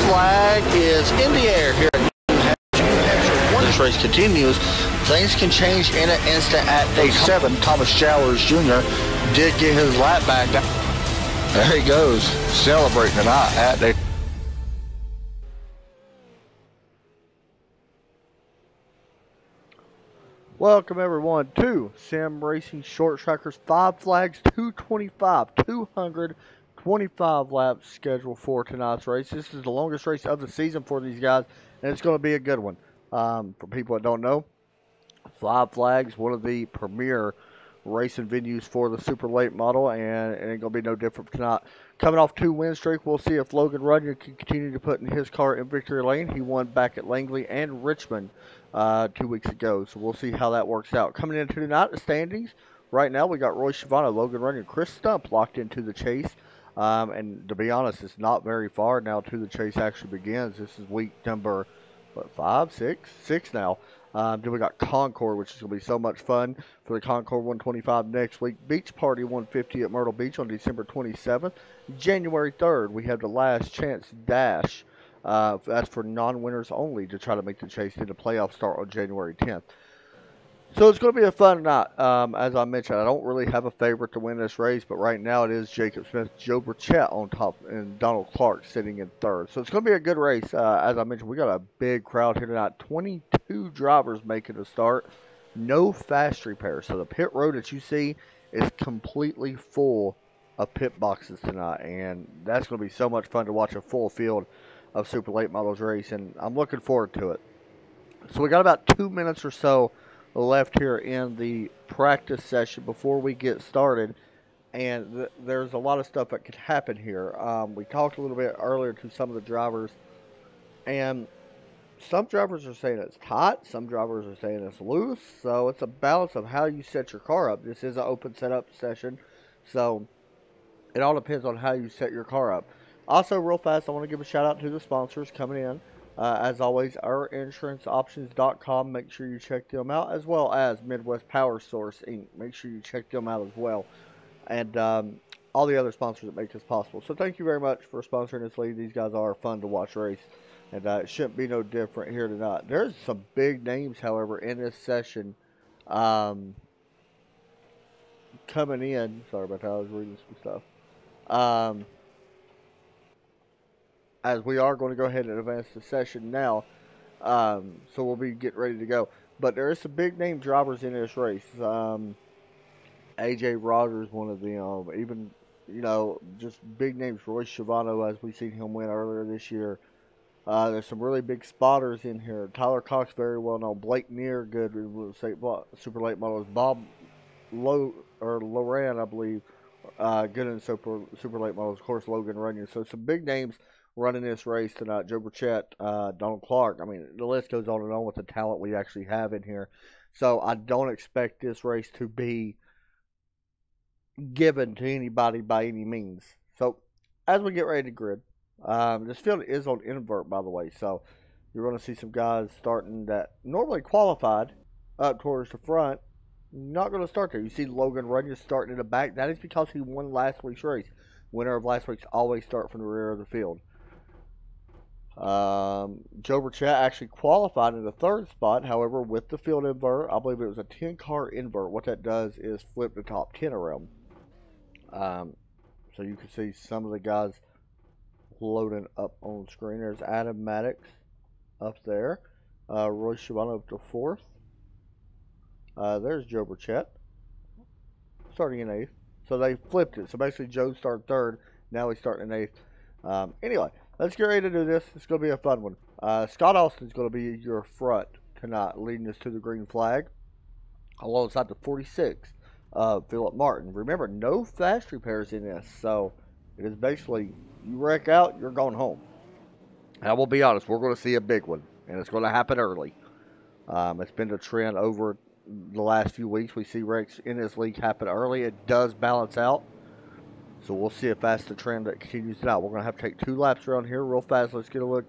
flag is in the air here at New Hampshire. Once this race continues, things can change in an instant at day 7. Thomas Showers Jr. did get his lap back. There he goes, celebrating tonight at day. Welcome everyone to Sim Racing Short Trackers 5 Flags 225 laps scheduled for tonight's race. This is the longest race of the season for these guys, and it's going to be a good one. For people that don't know, 5 Flags, one of the premier racing venues for the super late model, and it ain't going to be no different tonight. Coming off 2 win streak, we'll see if Logan Runyon can continue to put in his car in victory lane. He won back at Langley and Richmond 2 weeks ago, so we'll see how that works out. Coming into tonight, the standings, right now we got Roy Schiavone, Logan Runyon, Chris Stump locked into the chase, and to be honest, it's not very far now to the chase actually begins. This is week number, what, 5, 6 now. Then we got Concord, which is going to be so much fun for the Concord 125 next week. Beach Party 150 at Myrtle Beach on December 27th. January 3rd, we have the Last Chance Dash. That's for non-winners only to try to make the chase. Then the playoffs start on January 10th. So it's going to be a fun night. As I mentioned, I don't really have a favorite to win this race, but right now it is Jacob Smith, Joe Burchett on top, and Donald Clark sitting in third. So it's going to be a good race. As I mentioned, we got a big crowd here tonight. 22 drivers making a start. No fast repairs. So the pit road that you see is completely full of pit boxes tonight, and that's going to be so much fun to watch a full field of super late models race, and I'm looking forward to it. So we got about 2 minutes or so left here in the practice session before we get started, and there's a lot of stuff that could happen here. We talked a little bit earlier to some of the drivers, and some drivers are saying it's tight, some drivers are saying it's loose, so it's a balance of how you set your car up. This is an open setup session, so it all depends on how you set your car up. Also, real fast, I want to give a shout out to the sponsors coming in. As always, ourinsuranceoptions.com. Make sure you check them out, as well as Midwest Power Source Inc. Make sure you check them out as well. And all the other sponsors that make this possible. So thank you very much for sponsoring this league. These guys are fun to watch race. And it shouldn't be no different here tonight. There's some big names, however, in this session coming in. Sorry about that. I was reading some stuff. As we are going to go ahead and advance the session now, so we'll be getting ready to go. But there is some big name drivers in this race. AJ Rogers, one of them. Even, just big names. Roy Schiavone, as we seen him win earlier this year. There's some really big spotters in here. Tyler Cox, very well known. Blake Neer, good. We'll say super late models. Bob Loran, I believe, good in super late models. Of course, Logan Runyon. So some big names running this race tonight. Joe Burchett, Donald Clark. I mean, the list goes on and on with the talent we actually have in here. So I don't expect this race to be given to anybody by any means. So as we get ready to grid, this field is on invert, by the way. So you're going to see some guys starting that normally qualified up towards the front. Not going to start there. You see Logan Runyon starting in the back. That is because he won last week's race. Winner of last week's always start from the rear of the field. Joe Burchett actually qualified in the 3rd spot. However, with the field invert, I believe it was a 10-car invert. What that does is flip the top 10 around. So you can see some of the guys loading up on screen. There's Adam Maddox up there. Roy Schiavone up to 4th. There's Joe Burchett starting in 8th. So they flipped it. So basically Joe started 3rd. Now he's starting in 8th. Anyway, let's get ready to do this. It's going to be a fun one. Scott Austin's going to be your front tonight, leading us to the green flag, alongside the 46, Philip Martin. Remember, no fast repairs in this, so it is basically, you wreck out, you're going home. And I will be honest, we're going to see a big one, and it's going to happen early. It's been the trend over the last few weeks. We see wrecks in this league happen early. It does balance out. So we'll see if that's the trend that continues tonight. We're going to have to take 2 laps around here real fast. Let's get a look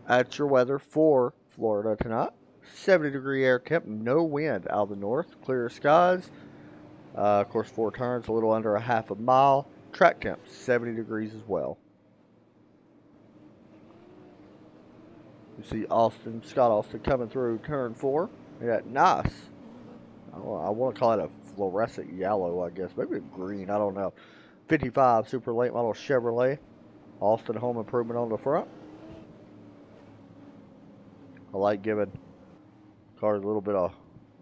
at your weather for Florida tonight. 70-degree air temp, no wind out of the north. Clear skies. Of course, 4 turns, a little under a half a mile. Track temp, 70 degrees as well. You see Scott Austin coming through turn 4. Yeah, nice. I want to call it a fluorescent yellow, I guess. Maybe green, I don't know. 55 super late model Chevrolet. Austin Home Improvement on the front. I like giving cars a little bit of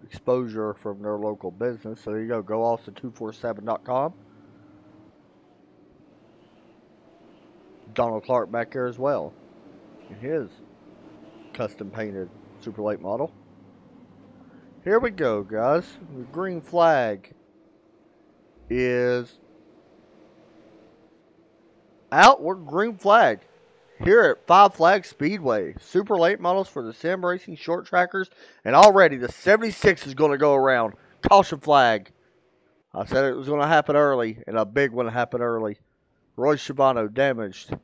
exposure from their local business. So there you go. Go Austin247.com. Donald Clark back there as well. His custom painted super late model. Here we go, guys. The green flag is out. We're green flag here at Five Flags Speedway. Super late models for the sim racing short trackers. And already the 76 is going to go around. Caution flag. I said it was going to happen early, and a big one happened early. Roy Schiavano damaged.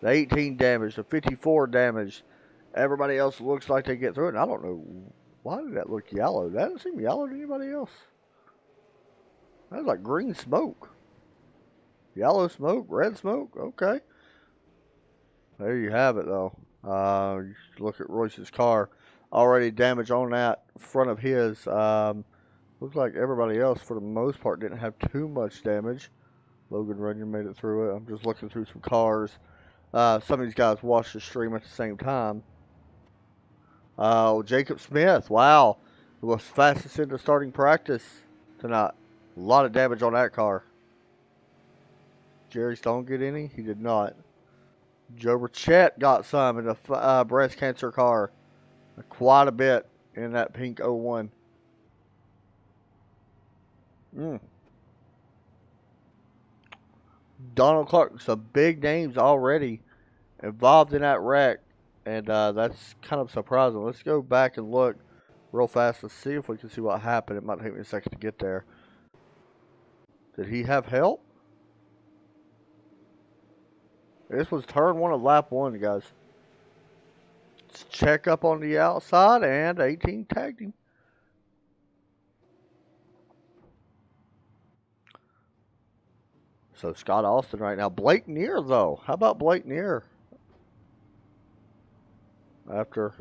The 18 damaged. The 54 damaged. Everybody else looks like they get through it. And I don't know. Why did that look yellow? That doesn't seem yellow to anybody else. That was like green smoke. Yellow smoke, red smoke. Okay. There you have it, though. You look at Royce's car. Already damage on that front of his. Looks like everybody else, for the most part, didn't have too much damage. Logan Runyon made it through it. I'm just looking through some cars. Some of these guys watched the stream at the same time. Jacob Smith, wow. It was fastest into starting practice tonight. A lot of damage on that car. Jerry Stone get any? He did not. Joe Burchett got some in the breast cancer car. Quite a bit in that pink 01. Donald Clark, some big names already involved in that wreck. And that's kind of surprising. Let's go back and look real fast. Let's see if we can see what happened. It might take me a second to get there. Did he have help? This was turn 1 of lap 1, guys. Let's check up on the outside, and 18 tagged him. So Scott Austin right now. Blake Neer, though. How about Blake Neer? After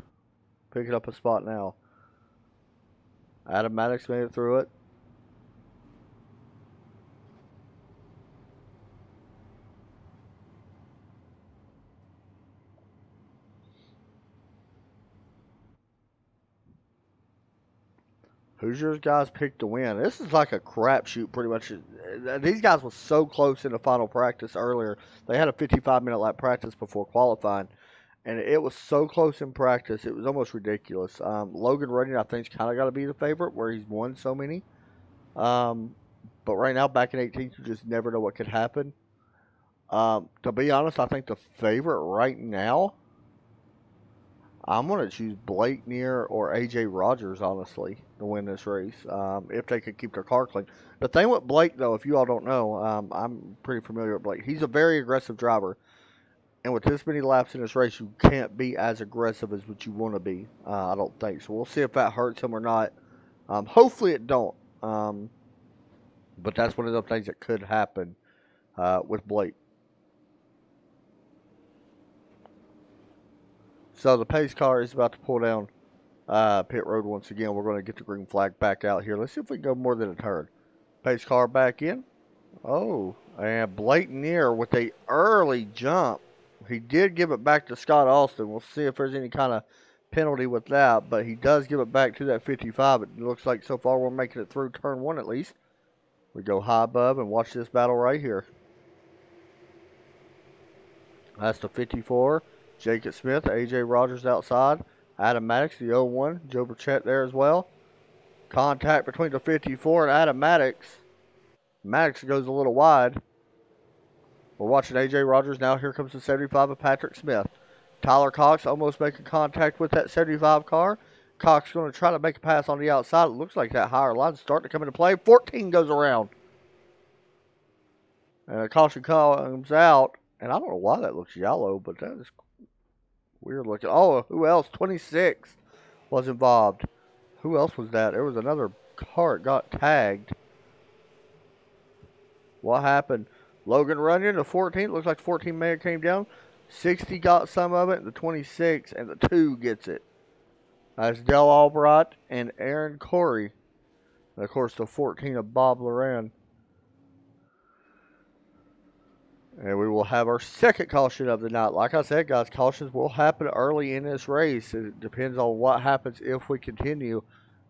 picking up a spot now. Adam Maddox made it through it. Hoosiers guys picked to win. This is like a crapshoot, pretty much. These guys were so close in the final practice earlier. They had a 55-minute lap practice before qualifying, and it was so close in practice, it was almost ridiculous. Logan Runyon, I think, is kind of got to be the favorite, where he's won so many. But right now, back in 18th, you just never know what could happen. To be honest, I think the favorite right now, I'm going to choose Blake Neer or A.J. Rogers, honestly, to win this race, if they could keep their car clean. The thing with Blake, though, if you all don't know, I'm pretty familiar with Blake. He's a very aggressive driver. And with this many laps in this race, you can't be as aggressive as what you want to be, I don't think. So we'll see if that hurts him or not. Hopefully it don't. But that's one of the things that could happen with Blake. So the pace car is about to pull down pit road once again. We're going to get the green flag back out here. Let's see if we can go more than a turn. Pace car back in. Oh, and Blake Neer with a early jump. He did give it back to Scott Austin. We'll see if there's any kind of penalty with that, but he does give it back to that 55. It looks like so far we're making it through turn 1 at least. We go high above and watch this battle right here. That's the 54. Jacob Smith, A.J. Rogers outside. Adam Maddox, the 01. Joe Burchett there as well. Contact between the 54 and Adam Maddox. Maddox goes a little wide. We're watching A.J. Rogers now. Here comes the 75 of Patrick Smith. Tyler Cox almost making contact with that 75 car. Cox going to try to make a pass on the outside. It looks like that higher line's starting to come into play. 14 goes around. And a caution comes out. And I don't know why that looks yellow, but that is weird looking. Oh, who else? 26 was involved. Who else was that? There was another car that got tagged. What happened? Logan Runyon, the 14. Looks like 14 may have came down. 60 got some of it, the 26, and the 2 gets it. That's Dell Albright and Aaron Corey. And of course, the 14 of Bob Loran. And we will have our second caution of the night. Like I said, guys, cautions will happen early in this race. It depends on what happens if we continue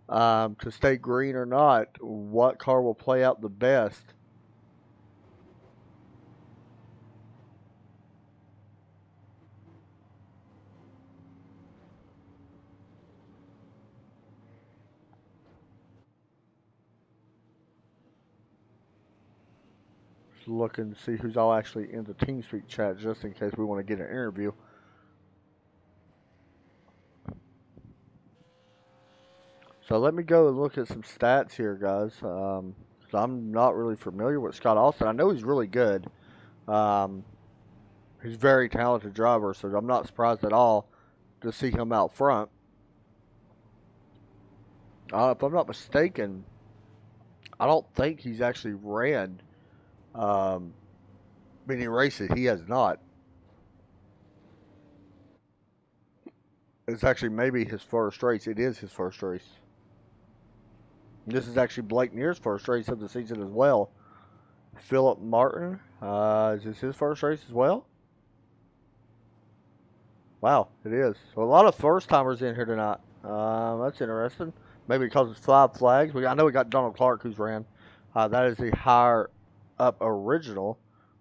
to stay green or not. What car will play out the best. Looking to see who's all actually in the TeamSpeak chat just in case we want to get an interview. So let me go and look at some stats here, guys. So I'm not really familiar with Scott Austin. I know he's really good. He's a very talented driver, so I'm not surprised at all to see him out front. If I'm not mistaken, I don't think he's actually ran many races. He has not. It's actually maybe his first race. It is his first race. This is actually Blake Neer's first race of the season as well. Philip Martin, is this his first race as well? Wow, it is. So a lot of first timers in here tonight. That's interesting. Maybe because it's 5 flags. I know we got Donald Clark who's ran. That is the higher up original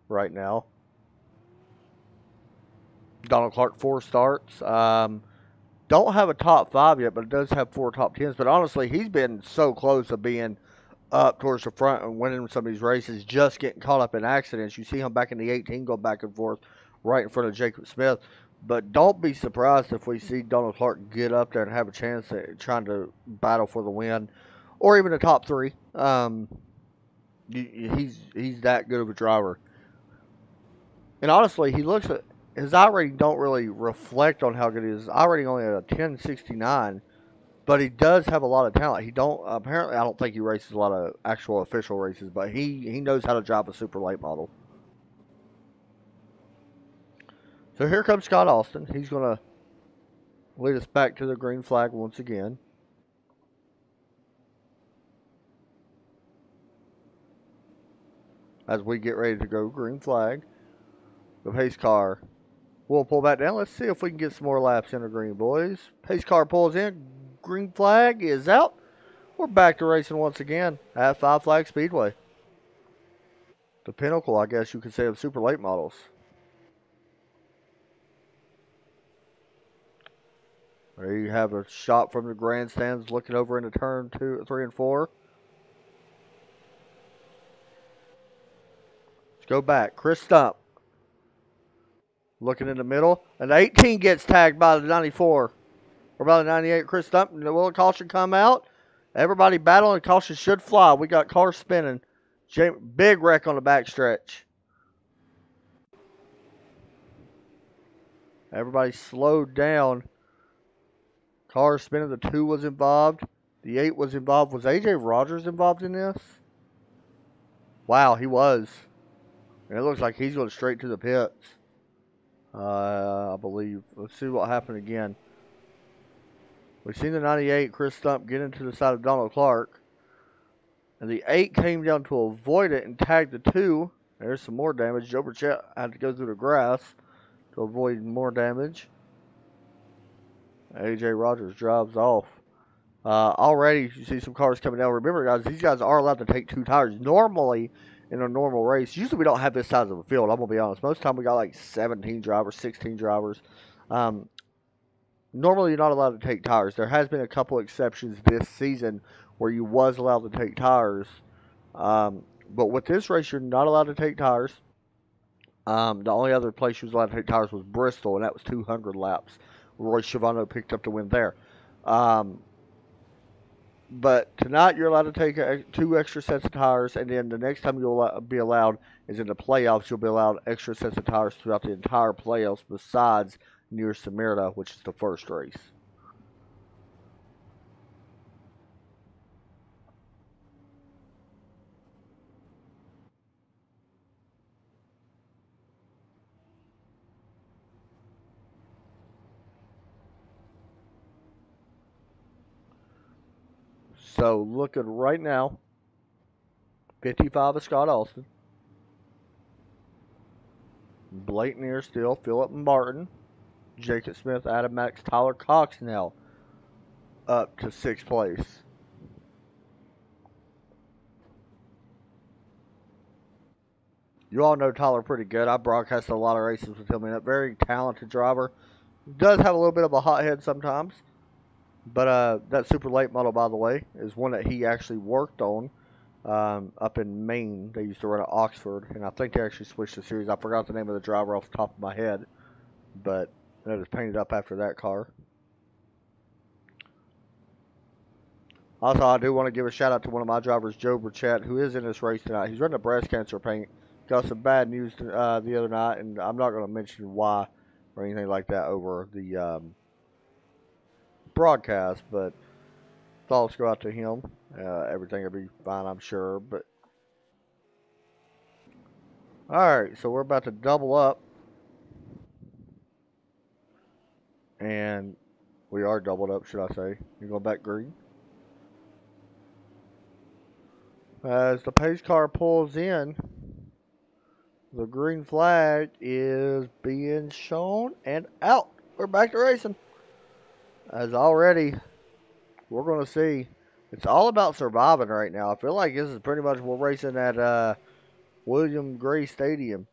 right now. Donald Clark 4 starts. Don't have a top 5 yet, but it does have 4 top 10s. But honestly, he's been so close to being up towards the front and winning some of these races, just getting caught up in accidents. You see him back in the 18 go back and forth right in front of Jacob Smith. But don't be surprised if we see Donald Clark get up there and have a chance at trying to battle for the win or even the top 3. He's that good of a driver. And honestly, he looks at his I rating don't really reflect on how good he is. His I rating only at a 1069, but he does have a lot of talent. Apparently I don't think he races a lot of actual official races, but he knows how to drive a super late model. So here comes Scott Austin. He's going to lead us back to the green flag once again. As we get ready to go green flag, the pace car will pull back down. Let's see if we can get some more laps in the green, boys. Pace car pulls in. Green flag is out. We're back to racing once again at 5 Flag Speedway. The pinnacle, I guess you could say, of super late models. There you have a shot from the grandstands looking over into turn 2, 3, and 4. Let's go back. Chris Stump looking in the middle. And the 18 gets tagged by the 94. Or by the 98. Chris Stump. Will a caution come out? Everybody battling. Caution should fly. We got cars spinning. Big wreck on the back stretch. Everybody slowed down. Car spinning. The 2 was involved. The 8 was involved. Was AJ Rogers involved in this? Wow, he was. And it looks like he's going straight to the pits. I believe. Let's see what happened again. We've seen the 98, Chris Stump, get into the side of Donald Clark. And the 8 came down to avoid it and tagged the 2. There's some more damage. Joe Burchett had to go through the grass to avoid more damage. AJ Rogers drives off. Already, you see some cars coming down. Remember, guys, these guys are allowed to take 2 tires. Normally, in a normal race, usually we don't have this size of a field. I'm going to be honest. Most of the time, we got like 17 drivers, 16 drivers. Normally, you're not allowed to take tires. There has been a couple exceptions this season where you was allowed to take tires. But with this race, you're not allowed to take tires. The only other place you was allowed to take tires was Bristol, and that was 200 laps. Roy Schiavone picked up the win there. But tonight, you're allowed to take 2 extra sets of tires, and then the next time you'll be allowed is in the playoffs. You'll be allowed extra sets of tires throughout the entire playoffs besides near Smyrna, which is the first race. So looking right now, 55 is Scott Austin. Blake Neer still, Philip Martin, Jacob Smith, Adam Max, Tyler Cox now up to 6th place. You all know Tyler pretty good. I broadcasted a lot of races with him, and a very talented driver. Does have a little bit of a hot head sometimes. But that super late model, by the way, is one that he actually worked on up in Maine. They used to run at Oxford, and I think they actually switched the series. I forgot the name of the driver off the top of my head, but it was painted up after that car. Also, I do want to give a shout out to one of my drivers, Joe Burchett, who is in this race tonight. He's running a breast cancer paint. Got some bad news the other night, and I'm not going to mention why or anything like that over the broadcast, but thoughts go out to him. Everything will be fine, I'm sure. But all right, so we're about to double up, and we are doubled up, should I say? You go back green. As the pace car pulls in, the green flag is being shown and out. We're back to racing. As already, we're going to see. It's all about surviving right now. I feel like this is pretty much we're racing at William Gray Stadium.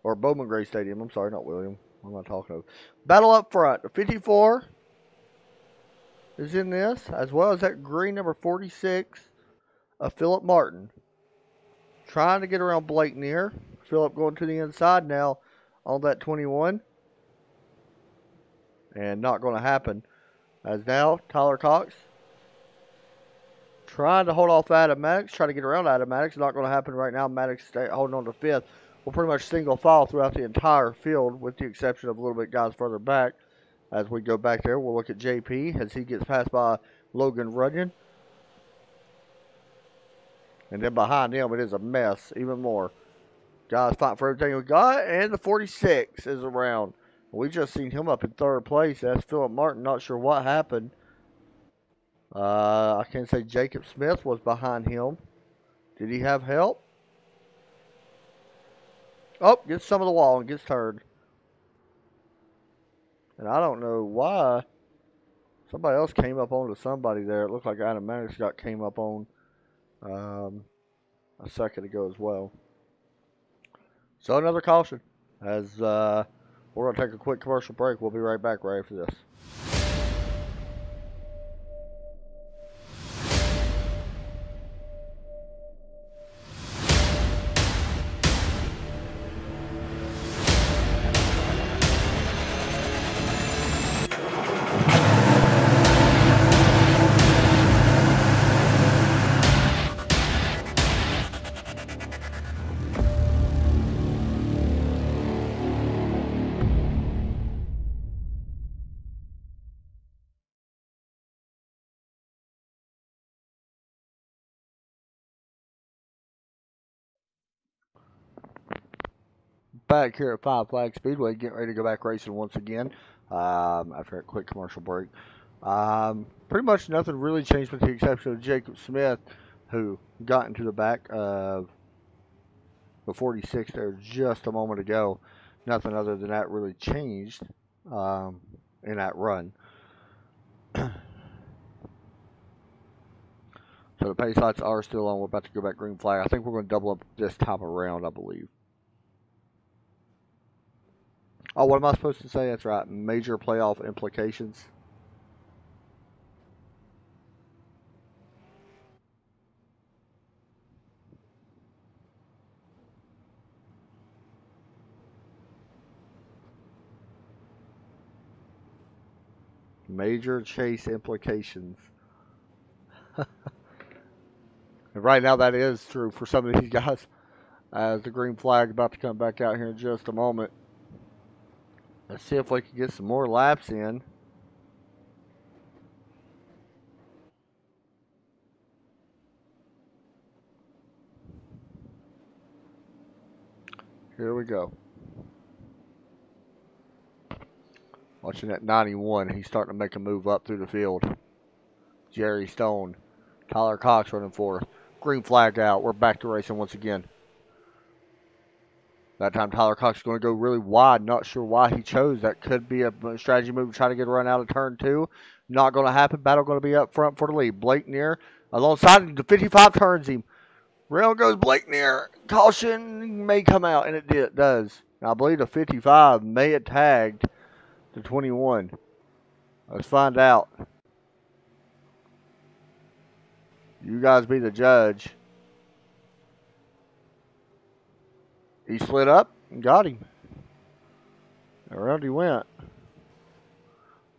Or Bowman Gray Stadium. I'm sorry, not William. What am I talking about? Battle up front. The 54 is in this, as well as that green number 46 of Philip Martin. Trying to get around Blake Neer. Philip going to the inside now on that 21. And not going to happen. As now, Tyler Cox trying to hold off Adam Maddox. Trying to get around Adam Maddox. Not going to happen right now. Maddox holding on to 5th. We'll pretty much single file throughout the entire field with the exception of a little bit guys further back. As we go back there, we'll look at JP as he gets passed by Logan Runyon. And then behind him, it is a mess, even more. Guys fighting for everything we got, and the 46 is around. We just seen him up in 3rd place. That's Philip Martin. Not sure what happened. I can say Jacob Smith was behind him. Did he have help? Oh, gets some of the wall and gets turned. And I don't know why. Somebody else came up onto somebody there. It looked like Adam Maddox came up on a second ago as well. So another caution. As we're going to take a quick commercial break. We'll be right back right after this. Back here at Five Flag Speedway, getting ready to go back racing once again after a quick commercial break. Pretty much nothing really changed with the exception of Jacob Smith, who got into the back of the 46 there just a moment ago. Nothing other than that really changed in that run. So the pace lights are still on. We're about to go back green flag. I think we're going to double up this time around, I believe. Oh, what am I supposed to say? That's right. Major playoff implications. Major chase implications. And right now that is true for some of these guys. As the green flag about to come back out here in just a moment. Let's see if we can get some more laps in. Here we go. Watching that 91, he's starting to make a move up through the field. Jerry Stone Tyler Cox running fourth. Green flag out. We're back to racing once again. That time Tyler Cox is going to go really wide. Not sure why he chose. That could be a strategy move to try to get a run out of turn 2. Not going to happen. Battle going to be up front for the lead. Blake Neer alongside him. The 55 turns him. Rail goes Blake Neer. Caution may come out, and it does. Now, I believe the 55 may have tagged the 21. Let's find out. You guys be the judge. He slid up and got him. Around he went.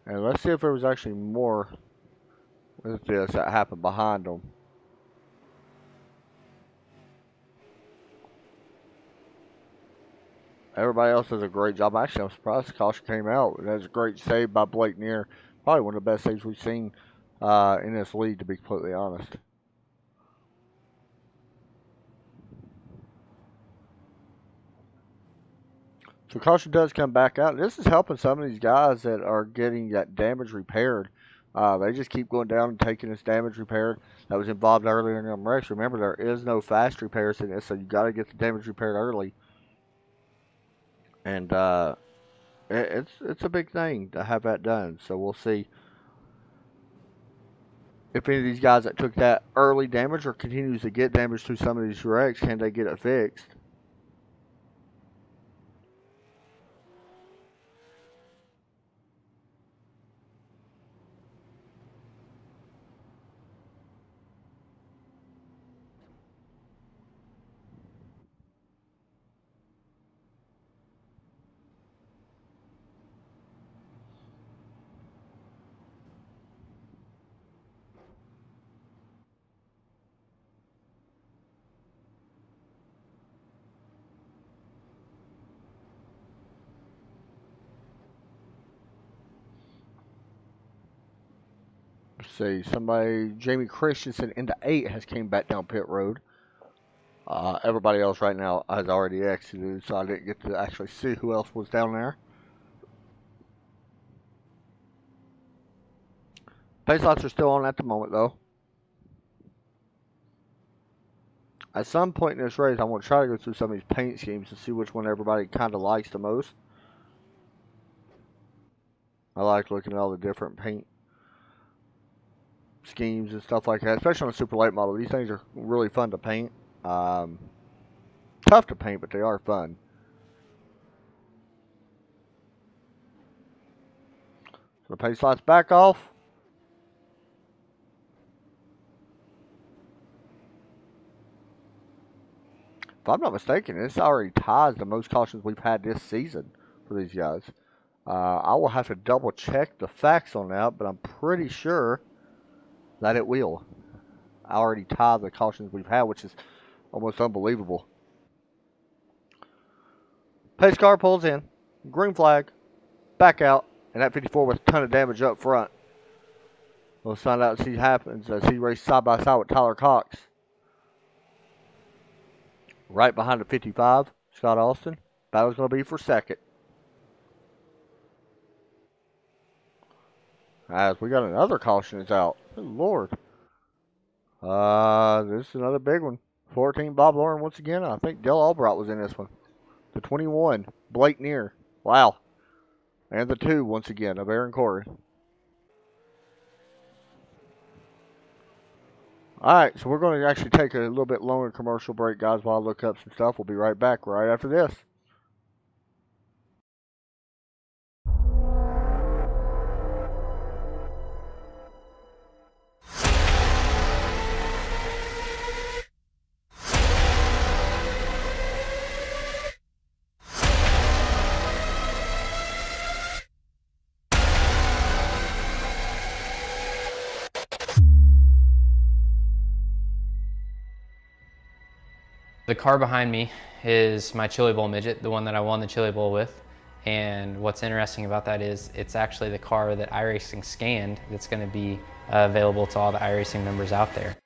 And let's see if there was actually more with this that happened behind him. Everybody else does a great job. Actually, I'm surprised the caution came out. That was a great save by Blake Neer. Probably one of the best saves we've seen in this league, to be completely honest. So caution does come back out. This is helping some of these guys that are getting that damage repaired. They just keep going down and taking this damage repaired that was involved earlier in the race. Remember, there is no fast repairs in this, so you got to get the damage repaired early. And it's a big thing to have that done. So we'll see if any of these guys that took that early damage or continues to get damage through some of these wrecks, can they get it fixed? See, somebody, Jamie Christensen into 8 has came back down pit road. Everybody else right now has already exited, so I didn't get to actually see who else was down there. Pace lights are still on at the moment, though. At some point in this race, I want to try to go through some of these paint schemes to see which one everybody kind of likes the most. I like looking at all the different paint schemes and stuff like that, especially on a super late model. These things are really fun to paint. Tough to paint, but they are fun. So the pace lights back off. If I'm not mistaken, this already ties the most cautions we've had this season for these guys. I will have to double check the facts on that, but I'm pretty sure that it will. I already tied the cautions we've had, which is almost unbelievable. Pace car pulls in. Green flag. Back out. And that 54 with a ton of damage up front. We'll find out and see what happens as he races side by side with Tyler Cox. Right behind the 55, Scott Austin. Battle's going to be for second. As we got another caution is out. Good Lord. This is another big one. 14, Bob Lauren once again. I think Dale Albright was in this one. The 21, Blake Neer. Wow. And the 2 once again of Aaron Corey. Alright, so we're going to actually take a little bit longer commercial break, guys, while I look up some stuff. We'll be right back right after this. The car behind me is my Chili Bowl midget, the one that I won the Chili Bowl with. And what's interesting about that is it's actually the car that iRacing scanned that's going to be available to all the iRacing members out there.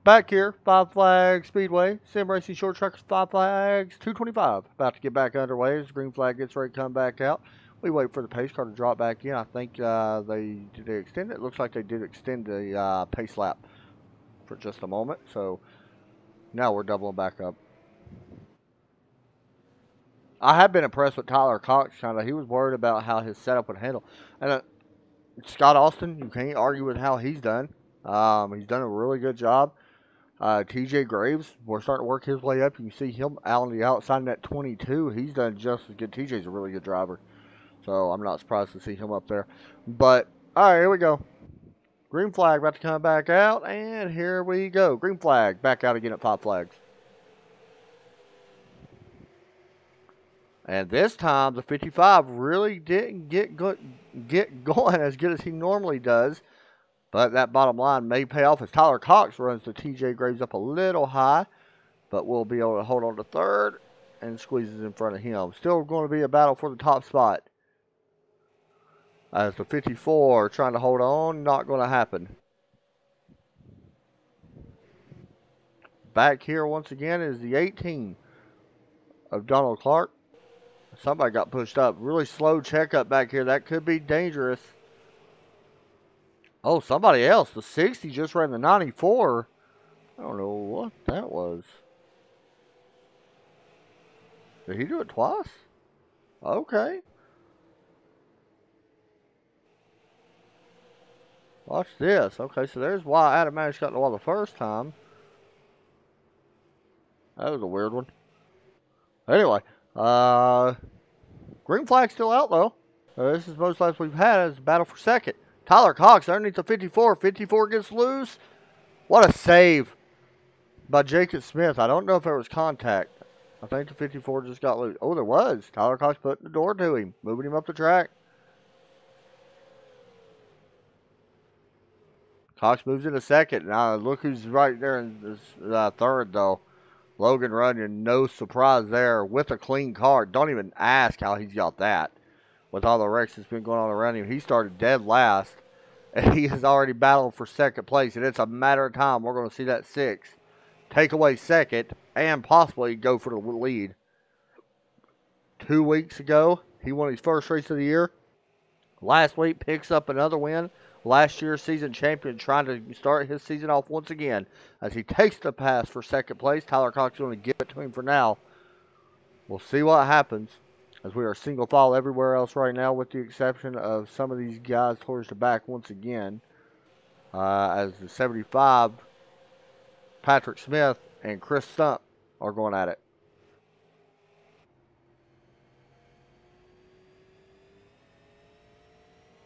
Back here, Five Flags Speedway, Sim Racing Short Trackers, Five Flags 225. About to get back underway as the green flag gets ready to come back out. We wait for the pace car to drop back in. I think did they extend it? Looks like they did extend the pace lap for just a moment. So now we're doubling back up. I have been impressed with Tyler Cox. He was worried about how his setup would handle. And Scott Austin, you can't argue with how he's done. He's done a really good job. TJ Graves, we're starting to work his way up. You can see him out on the outside in that 22. He's done just as good. TJ's a really good driver. So I'm not surprised to see him up there. But, all right, here we go. Green flag about to come back out. And here we go. Green flag back out again at Five Flags. And this time, the 55 really didn't get going as good as he normally does. But that bottom line may pay off as Tyler Cox runs the TJ Graves up a little high. But we'll be able to hold on to third and squeezes in front of him. Still going to be a battle for the top spot. As the 54 trying to hold on, not going to happen. Back here once again is the 18 of Donald Clark. Somebody got pushed up. Really slow checkup back here. That could be dangerous. Oh, somebody else. The 60 just ran the 94. I don't know what that was. Did he do it twice? Okay. Watch this. Okay, so there's why Adam Maddox got the wall the first time. That was a weird one. Anyway, green flag still out though. This is most laps we've had as a battle for second. Tyler Cox underneath the 54. 54 gets loose. What a save by Jacob Smith. I don't know if there was contact. I think the 54 just got loose. Oh, there was. Tyler Cox putting the door to him, moving him up the track. Cox moves into second. Now look who's right there in this, third though. Logan Runyon, no surprise there with a clean car. Don't even ask how he's got that. With all the wrecks that's been going on around him, he started dead last, and he has already battled for second place, and it's a matter of time. We're going to see that 6 take away second and possibly go for the lead. 2 weeks ago, he won his first race of the year. Last week, picks up another win. Last year's season champion trying to start his season off once again as he takes the pass for second place. Tyler Cox is going to give it to him for now. We'll see what happens as we are single file everywhere else right now with the exception of some of these guys towards the back once again. As the 75, Patrick Smith and Chris Stump are going at it.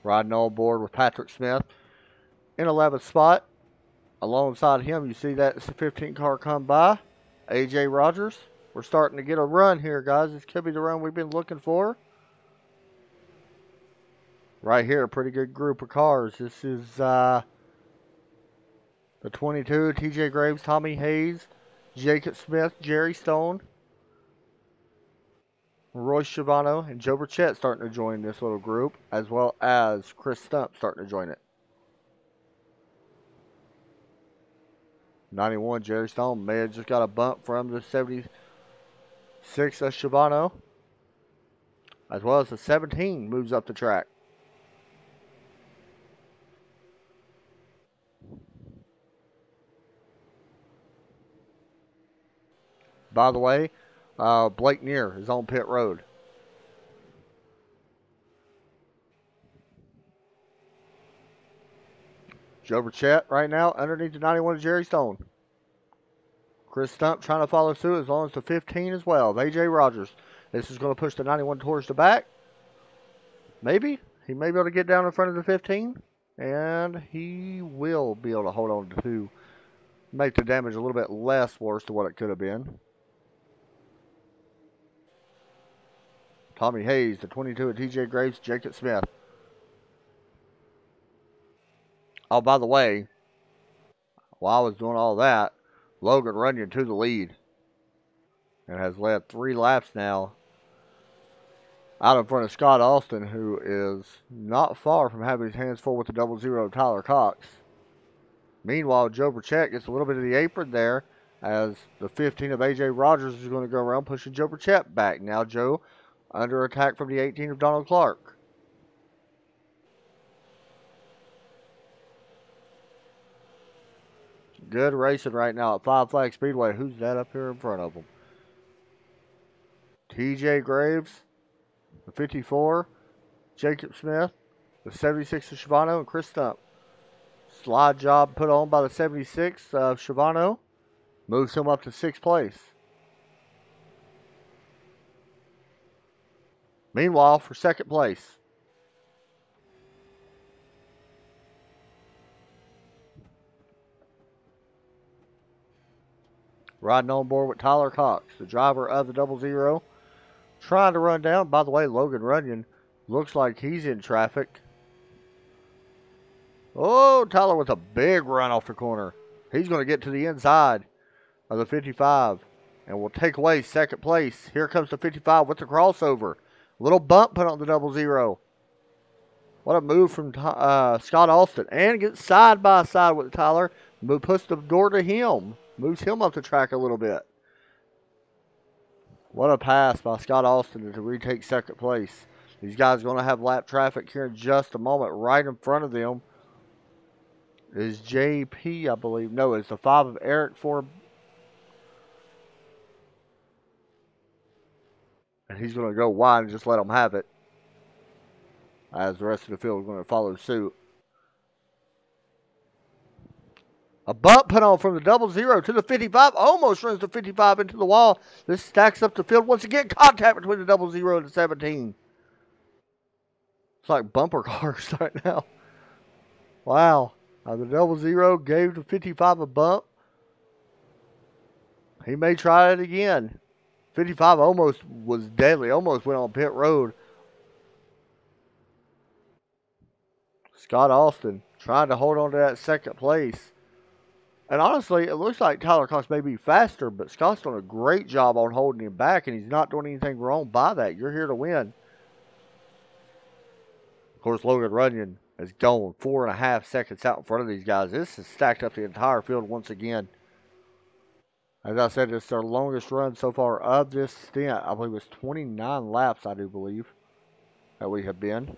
Riding on board with Patrick Smith in 11th spot. Alongside him, you see that 15 car come by. AJ Rogers. We're starting to get a run here, guys. This could be the run we've been looking for. Right here, a pretty good group of cars. This is the 22, TJ Graves, Tommy Hayes, Jacob Smith, Jerry Stone, Royce Schiavano, and Joe Burchett starting to join this little group, as well as Chris Stump starting to join it. 91, Jerry Stone may have just got a bump from the 76 of Schiavano, as well as the 17 moves up the track. By the way, Blake Neer is on pit road. Joe Burchett right now underneath the 91 of Jerry Stone. Chris Stump trying to follow suit as long as the 15 as well. AJ Rogers. This is going to push the 91 towards the back. Maybe. He may be able to get down in front of the 15. And he will be able to hold on to make the damage a little bit less worse than what it could have been. Tommy Hayes, the 22 of TJ Graves, Jacob Smith. Oh, by the way, while I was doing all that, Logan Runyon to the lead. And has led 3 laps now. Out in front of Scott Austin, who is not far from having his hands full with the 00 Tyler Cox. Meanwhile, Joe Burchett gets a little bit of the apron there as the 15 of A.J. Rogers is going to go around pushing Joe Burchett back. Now Joe under attack from the 18 of Donald Clark. Good racing right now at Five Flag Speedway. Who's that up here in front of them? TJ Graves, the 54, Jacob Smith, the 76 of Shibano, and Chris Stump. Slide job put on by the 76 of Shibano. Moves him up to 6th place. Meanwhile, for 2nd place, riding on board with Tyler Cox, the driver of the 00. Trying to run down. By the way, Logan Runyon looks like he's in traffic. Oh, Tyler with a big run off the corner. He's going to get to the inside of the 55 and will take away 2nd place. Here comes the 55 with the crossover. Little bump put on the 00. What a move from Scott Austin. And gets side by side with Tyler. Puts the door to him. Moves him up the track a little bit. What a pass by Scott Austin to retake 2nd place. These guys are going to have lap traffic here in just a moment. Right in front of them is JP, I believe. No, it's the 5 of Eric Ford. And he's going to go wide and just let them have it, as the rest of the field is going to follow suit. A bump put on from the 00 to the 55. Almost runs the 55 into the wall. This stacks up the field. Once again, contact between the 00 and the 17. It's like bumper cars right now. Wow. The 00 gave the 55 a bump. He may try it again. 55 almost was deadly. Almost went on pit road. Scott Austin trying to hold on to that 2nd place. And honestly, it looks like Tyler Cox may be faster, but Scott's done a great job on holding him back, and he's not doing anything wrong by that. You're here to win. Of course, Logan Runyon is going 4.5 seconds out in front of these guys. This has stacked up the entire field once again. As I said, it's their longest run so far of this stint. I believe it's 29 laps, I do believe, that we have been.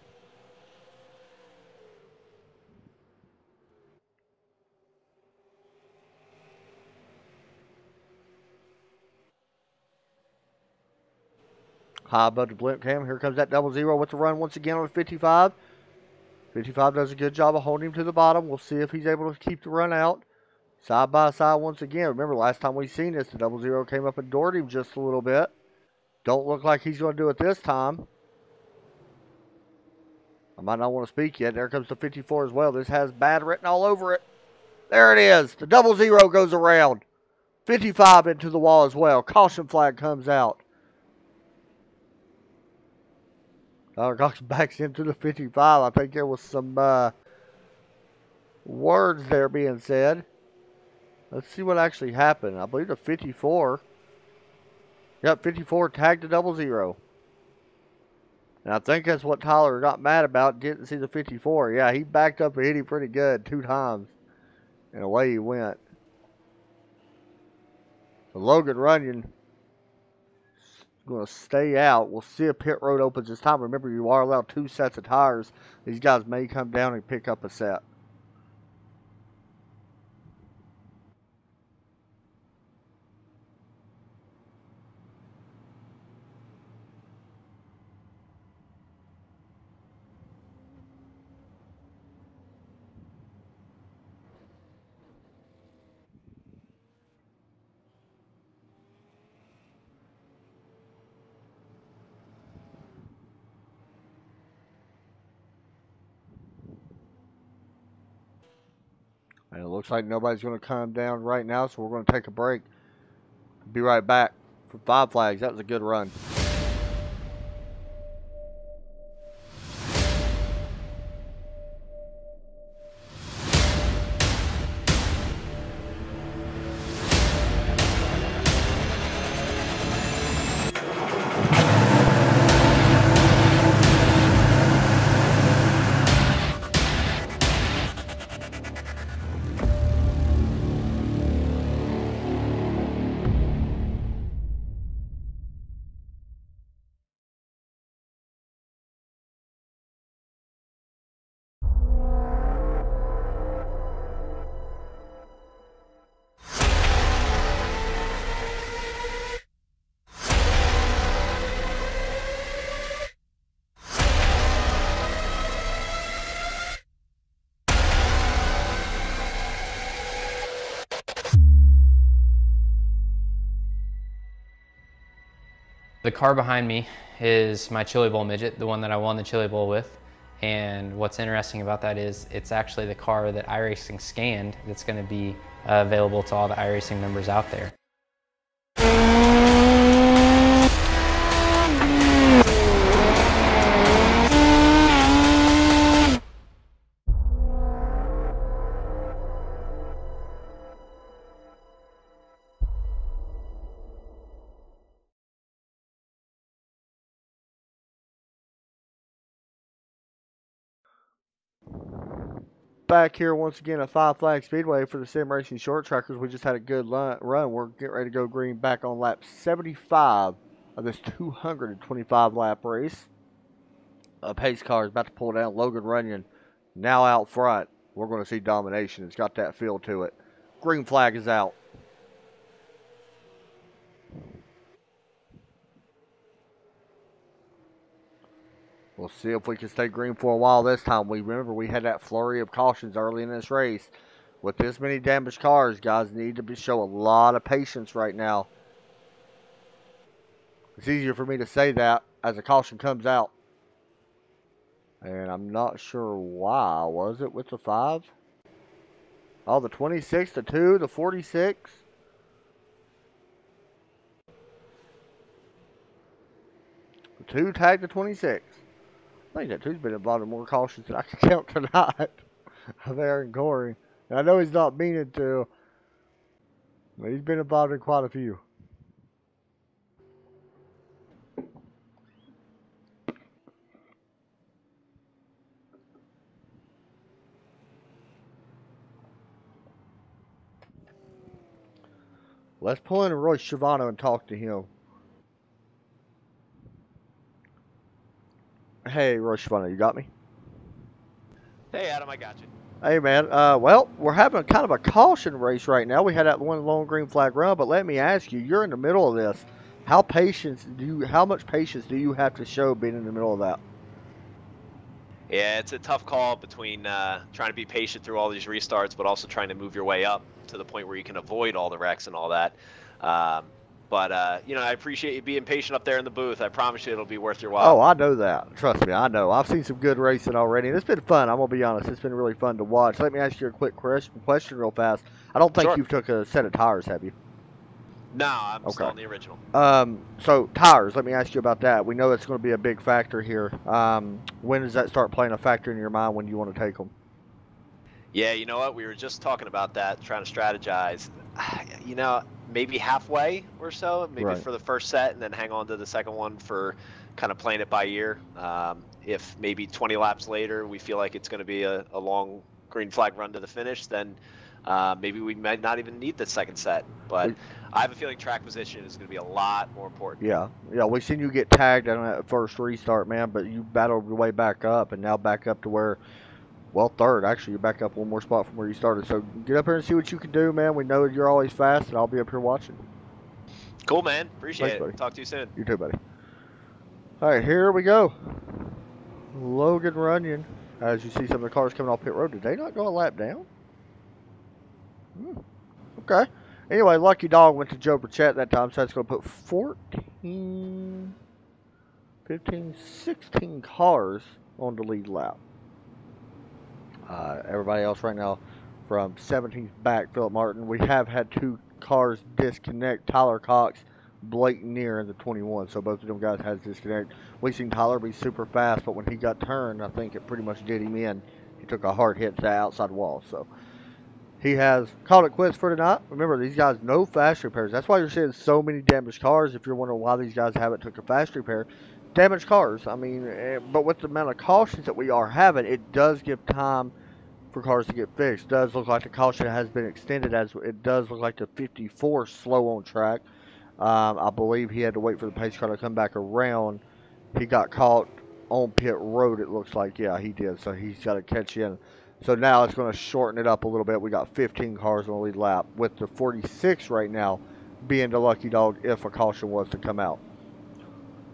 High above the blimp cam. Here comes that 00 with the run once again on the 55. 55 does a good job of holding him to the bottom. We'll see if he's able to keep the run out. Side by side once again. Remember, last time we seen this, the 00 came up and doored him just a little bit. Don't look like he's going to do it this time. I might not want to speak yet. There comes the 54 as well. This has bad written all over it. There it is. The 00 goes around. 55 into the wall as well. Caution flag comes out. Tyler Cox backs into the 55. I think there was some words there being said. Let's see what actually happened. I believe the 54. Yep, 54 tagged the 00. And I think that's what Tyler got mad about. Didn't see the 54. Yeah, he backed up and hit him pretty good 2 times. And away he went. So Logan Runyon going to stay out. We'll see if pit road opens this time. Remember, you are allowed 2 sets of tires. These guys may come down and pick up a set. And it looks like nobody's going to come down right now, so we're going to take a break. Be right back for Five Flags. That was a good run. The car behind me is my Chili Bowl midget, the one that I won the Chili Bowl with. And what's interesting about that is it's actually the car that iRacing scanned that's going to be available to all the iRacing members out there. Back here once again at Five Flag Speedway for the Sim Racing Short Trackers. We just had a good run. We're getting ready to go green back on lap 75 of this 225 lap race. Pace car is about to pull down. Logan Runyon now out front. We're going to see domination. It's got that feel to it. Green flag is out. We'll see if we can stay green for a while this time. Remember we had that flurry of cautions early in this race. With this many damaged cars, guys need to show a lot of patience right now. It's easier for me to say that as a caution comes out. And I'm not sure why. Was it with the 5? Oh, the 26, the 2, the 46. The 2 tagged the 26. I think that 2's been involved in more cautions than I can count tonight of Aaron Corey. And I know he's not meaning to, but he's been involved in quite a few. Let's pull in Roy Schiavano and talk to him. Hey, Roy Schiavano, you got me? Hey, Adam, I got you. Hey, man. Well, we're having kind of a caution race right now. We had that one long green flag run, but let me ask you, you're in the middle of this. How much patience do you have to show being in the middle of that? Yeah, it's a tough call between trying to be patient through all these restarts, but also trying to move your way up to the point where you can avoid all the wrecks and all that. But you know, I appreciate you being patient up there in the booth. I promise you it'll be worth your while. Oh, I know that. Trust me, I know. I've seen some good racing already, and it's been fun. I'm going to be honest. It's been really fun to watch. Let me ask you a quick question real fast. I don't think Sure. you've took a set of tires, have you? No, I'm Okay. still on the original. So tires, let me ask you about that. We know it's going to be a big factor here. When does that start playing a factor in your mind when you want to take them? Yeah, you know what? We were just talking about that, trying to strategize. You know, maybe halfway or so, maybe Right. for the first set, and then hang on to the second one for kind of playing it by ear. If maybe 20 laps later we feel like it's going to be a long green flag run to the finish, then maybe we might not even need the second set. But I have a feeling track position is going to be a lot more important. Yeah, we've seen you get tagged on that first restart, man, but you battled your way back up, and now back up to where, well, third. Actually, you're back up one more spot from where you started. So get up here and see what you can do, man. We know you're always fast, and I'll be up here watching. Cool, man. Appreciate Thanks, it. buddy. Talk to you soon. You too, buddy. All right, here we go. Logan Runyon. As you see some of the cars coming off pit road, did they not go a lap down? Okay. Anyway, Lucky Dog went to Joe Burchett that time, so that's going to put 14, 15, 16 cars on the lead lap. Everybody else right now from 17th back, Philip Martin. We have had 2 cars disconnect. Tyler Cox, Blake Neer in the 21, so both of them guys has disconnect. We've seen Tyler be super fast, but when he got turned, I think it pretty much did him in. He took a hard hit to the outside wall, so he has called it quits for tonight. Remember, these guys no fast repairs. That's why you're seeing so many damaged cars. If you're wondering why these guys haven't took a fast repair, damaged cars. I mean, but with the amount of cautions that we are having, it does give time for cars to get fixed. It does look like the caution has been extended, as it does look like the 54 slow on track. I believe he had to wait for the pace car to come back around. He got caught on pit road, it looks like. Yeah, he did. So he's got to catch in. So now it's going to shorten it up a little bit. We got 15 cars on the lead lap, with the 46 right now being the Lucky Dog if a caution was to come out.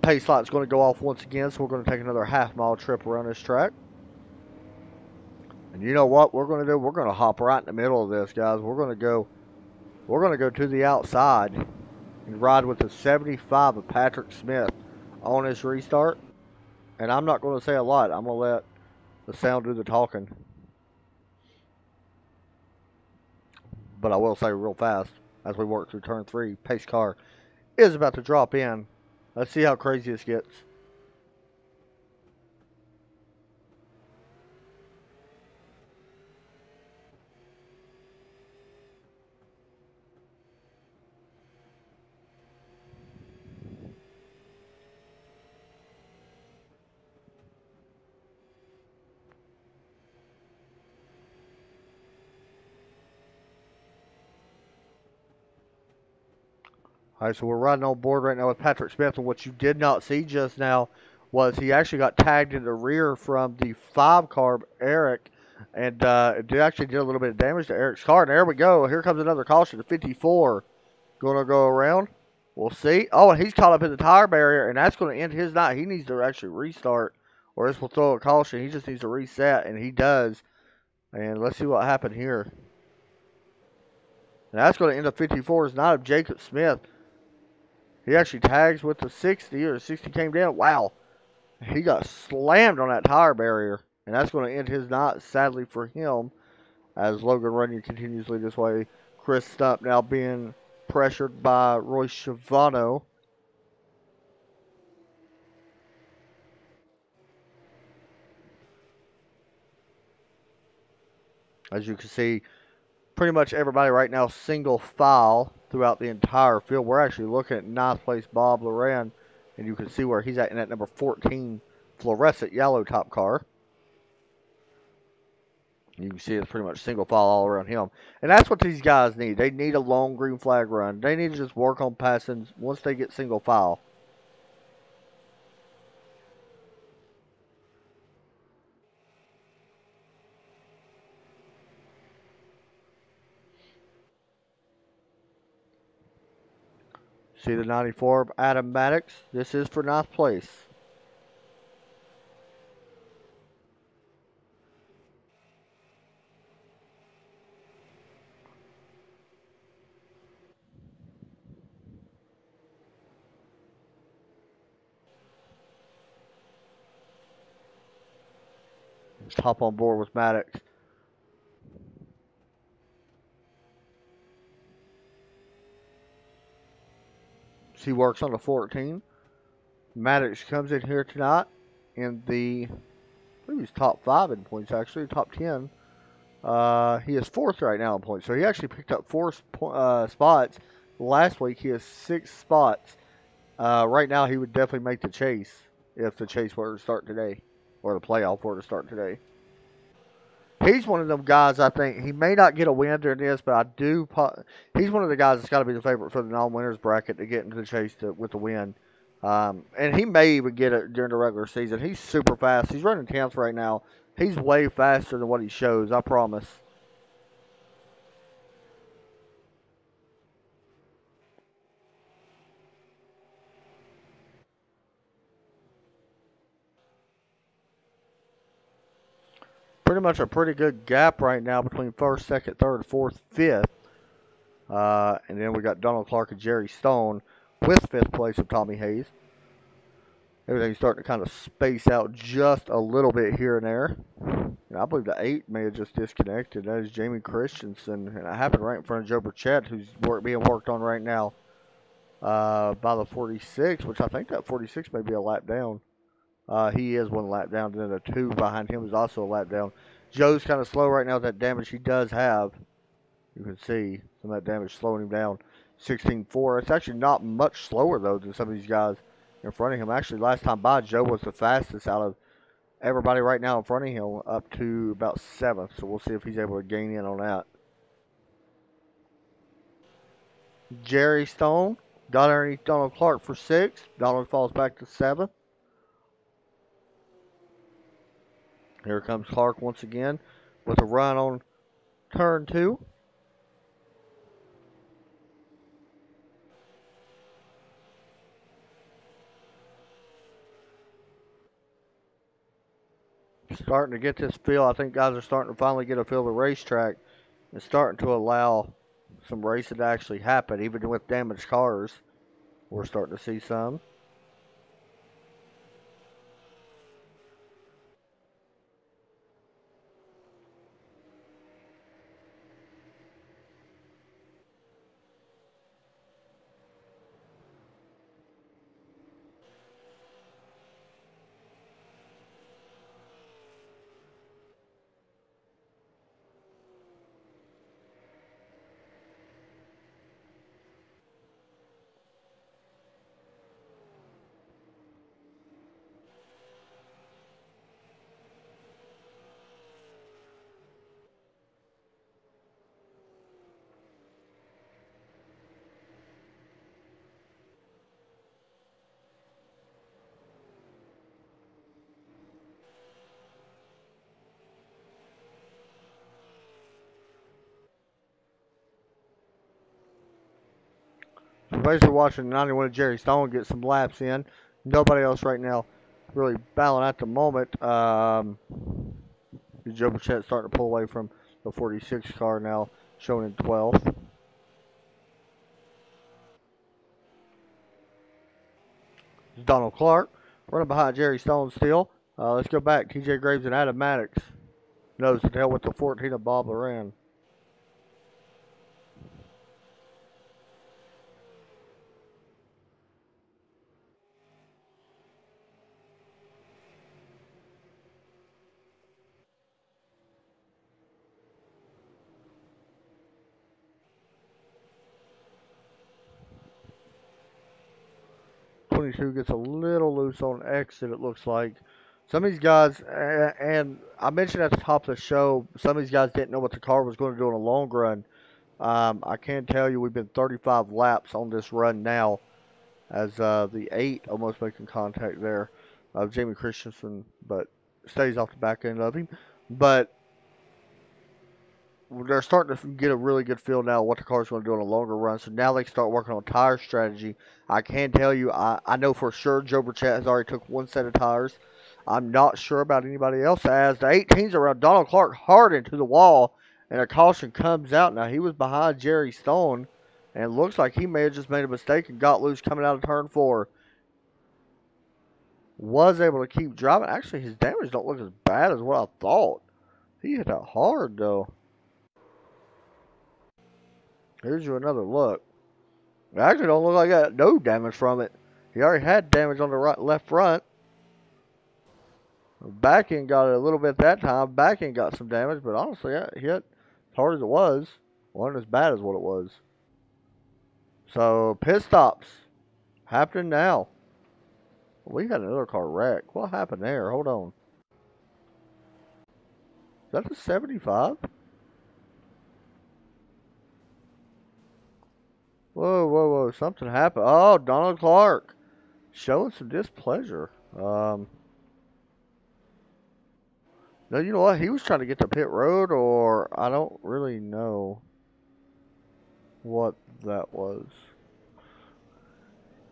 Pace light's going to go off once again, so we're going to take another half-mile trip around this track. And you know what we're going to do? We're going to hop right in the middle of this, guys. We're going to go to the outside and ride with the 75 of Patrick Smith on his restart. And I'm not going to say a lot. I'm going to let the sound do the talking. But I will say real fast, as we work through turn 3, pace car is about to drop in. Let's see how crazy this gets. All right, so we're riding on board right now with Patrick Smith, and what you did not see just now was he actually got tagged in the rear from the 5 car, Eric, and it actually did a little bit of damage to Eric's car. And there we go. Here comes another caution. The 54 going to go around. We'll see. Oh, and he's caught up in the tire barrier, and that's going to end his night. He needs to actually restart, or this will throw a caution. He just needs to reset, and he does. And let's see what happened here. And that's going to end up 54's night of Jacob Smith. He actually tags with the 60, or the 60 came down. Wow. He got slammed on that tire barrier. And that's going to end his night, sadly for him, as Logan Runyon continues to lead this way. Chris Stump now being pressured by Roy Schiavano. As you can see, pretty much everybody right now single file throughout the entire field. We're actually looking at 9th place Bob Loran, and you can see where he's at in that number 14 fluorescent yellow top car. You can see it's pretty much single file all around him. And that's what these guys need. They need a long green flag run. They need to just work on passing once they get single file. See the 94 of Adam Maddox. This is for 9th place. Let's hop on board with Maddox. He works on the 14. Maddox comes in here tonight in the, I believe he's top 5 in points actually, top 10. He is 4th right now in points, so he actually picked up 4 spots. Last week he has 6 spots. Right now he would definitely make the chase if the chase were to start today, or the playoff were to start today. He's one of them guys, I think, he may not get a win during this, but he's one of the guys that's got to be the favorite for the non-winners bracket to get into the chase with the win. And he may even get it during the regular season. He's super fast. He's running 10th right now. He's way faster than what he shows, I promise. Pretty much a pretty good gap right now between 1st, 2nd, 3rd, 4th, 5th. And then we got Donald Clark and Jerry Stone with 5th place of Tommy Hayes. Everything's starting to kind of space out just a little bit here and there. And I believe the 8 may have just disconnected. That is Jamie Christensen. And it happened right in front of Joe Burchett, who's being worked on right now by the 46, which I think that 46 may be a lap down. He is 1 lap down, and then the 2 behind him is also a lap down. Joe's kind of slow right now with that damage he does have. You can see some of that damage slowing him down. 16.4. It's actually not much slower, though, than some of these guys in front of him. Actually, last time by, Joe was the fastest out of everybody right now in front of him, up to about 7th. So we'll see if he's able to gain in on that. Jerry Stone got underneath Donald Clark for 6th. Donald falls back to 7th. Here comes Clark once again with a run on turn 2. Starting to get this feel. I think guys are starting to finally get a feel of the racetrack and starting to allow some racing to actually happen, even with damaged cars. We're starting to see some. So basically watching 91 of Jerry Stone get some laps in. Nobody else right now really battling at the moment. Joe Burchett starting to pull away from the 46 car now, showing in 12th. Donald Clark running behind Jerry Stone still. Let's go back. TJ Graves and Adam Maddox. Knows to hell with the 14 of Bob Loran. Twenty-two gets a little loose on exit, it looks like. Some of these guys, and I mentioned at the top of the show, some of these guys didn't know what the car was going to do in the long run. I can tell you we've been 35 laps on this run now, as the 8 almost making contact there of Jamie Christensen, but stays off the back end of him. But they're starting to get a really good feel now what the car's going to do on a longer run. So now they can start working on tire strategy. I can tell you, I know for sure Joe Burchett has already took one set of tires. I'm not sure about anybody else. As the 18s around Donald Clark hard into the wall, and a caution comes out. Now he was behind Jerry Stone, and it looks like he may have just made a mistake and got loose coming out of turn 4. Was able to keep driving. Actually, his damage don't look as bad as what I thought. He hit that hard though. Here's you another look. It actually don't look like I got no damage from it. He already had damage on the left front. Back end got it a little bit that time. Back end got some damage, but honestly, he hit as hard as it was. Wasn't as bad as what it was. So, pit stops happening now. We got another car wreck. What happened there? Hold on. Is that the 75? Whoa, whoa, whoa. Something happened. Oh, Donald Clark showing some displeasure. No, you know what? He was trying to get to pit road, or I don't really know what that was.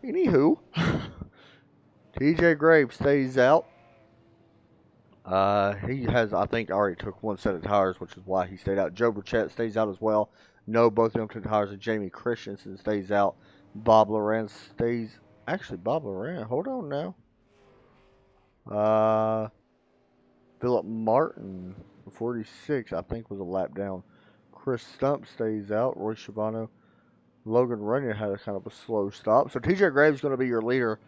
Anywho, TJ Graves stays out. He has, I think, already took one set of tires, which is why he stayed out. Joe Burchett stays out as well. No, both of them took tires, and Jamie Christensen stays out. Bob Loran stays. Actually, Bob Loran, hold on now. Philip Martin, 46, I think, was a lap down. Chris Stump stays out. Roy Schiavone. Logan Runyon had a kind of a slow stop. So TJ Graves is going to be your leader.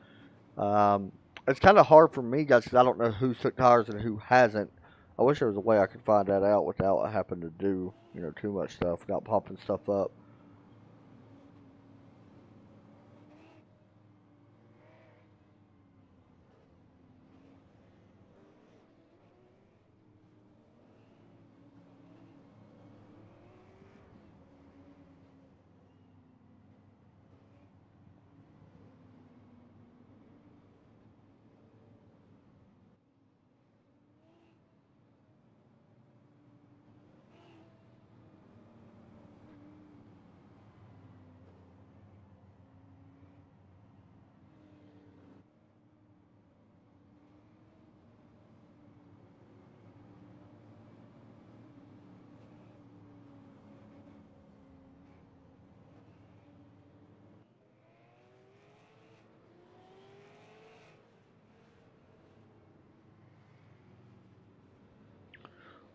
It's kind of hard for me, guys, because I don't know who took tires and who hasn't. I wish there was a way I could find that out without having to do, too much stuff, without popping stuff up.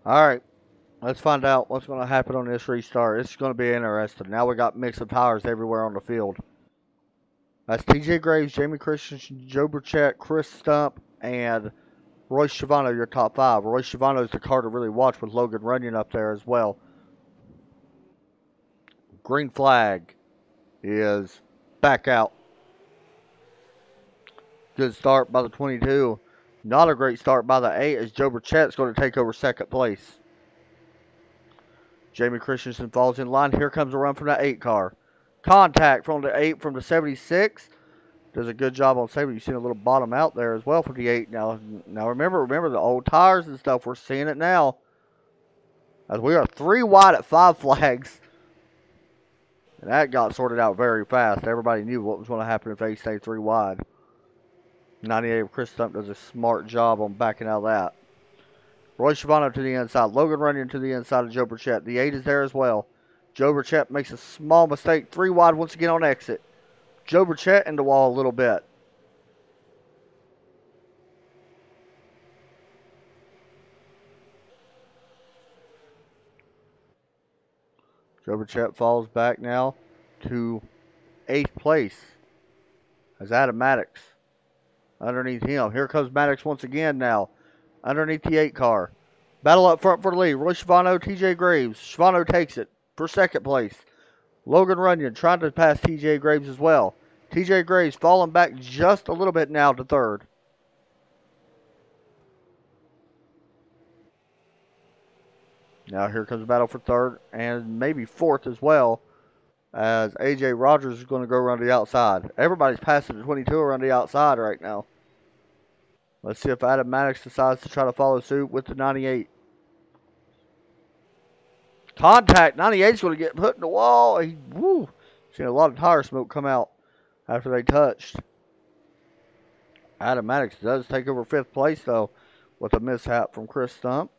All right, let's find out what's going to happen on this restart. This is going to be interesting. Now we got mix of tires everywhere on the field. That's TJ Graves, Jamie Christensen, Joe Burchett, Chris Stump, and Royce Schiavano, your top 5. Royce Schiavano is the car to really watch with Logan Runyon up there as well. Green flag is back out. Good start by the 22. Not a great start by the 8 as Joe Burchett's going to take over second place. Jamie Christensen falls in line. Here comes a run from the 8 car. Contact from the 8 from the 76. Does a good job on saving. You've seen a little bottom out there as well for the 8. Now remember the old tires and stuff. We're seeing it now. As we are 3 wide at 5 flags. And that got sorted out very fast. Everybody knew what was going to happen if they stayed 3 wide. 98 of Chris Stump does a smart job on backing out of that. Roy Schiavano to the inside. Logan Runyon to the inside of Joe Burchett. The 8 is there as well. Joe Burchett makes a small mistake. 3 wide once again on exit. Joe Burchett in the wall a little bit. Joe Burchett falls back now to 8th place. As Adam Maddox underneath him. Here comes Maddox once again now. Underneath the 8 car. Battle up front for the lead. Roy Schiavano, TJ Graves. Schiavano takes it for second place. Logan Runyon trying to pass TJ Graves as well. TJ Graves falling back just a little bit now to 3rd. Now here comes a battle for 3rd and maybe 4th as well. As AJ Rogers is going to go around the outside. Everybody's passing the 22 around the outside right now. Let's see if Adam Maddox decides to try to follow suit with the 98. Contact. 98 is going to get put in the wall. Seen a lot of tire smoke come out after they touched. Adam Maddox does take over 5th place, though, with a mishap from Chris Stump.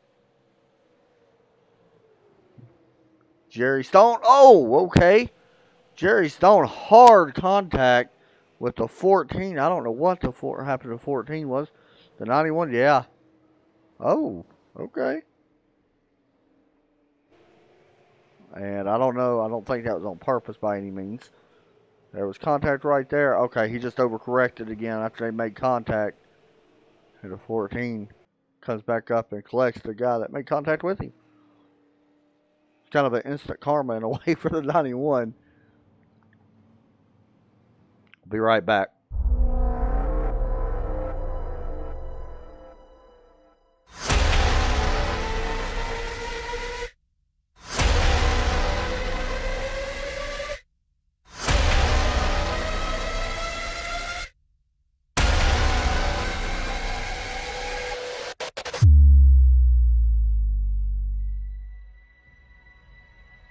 Jerry Stone. Oh, okay. Jerry Stone, hard contact with the 14. I don't know what the happened to 14 was. The 91, yeah. Oh, okay. And I don't know. I don't think that was on purpose by any means. There was contact right there. Okay, he just overcorrected again after they made contact. And the 14 comes back up and collects the guy that made contact with him. It's kind of an instant karma in a way for the 91. I'll be right back.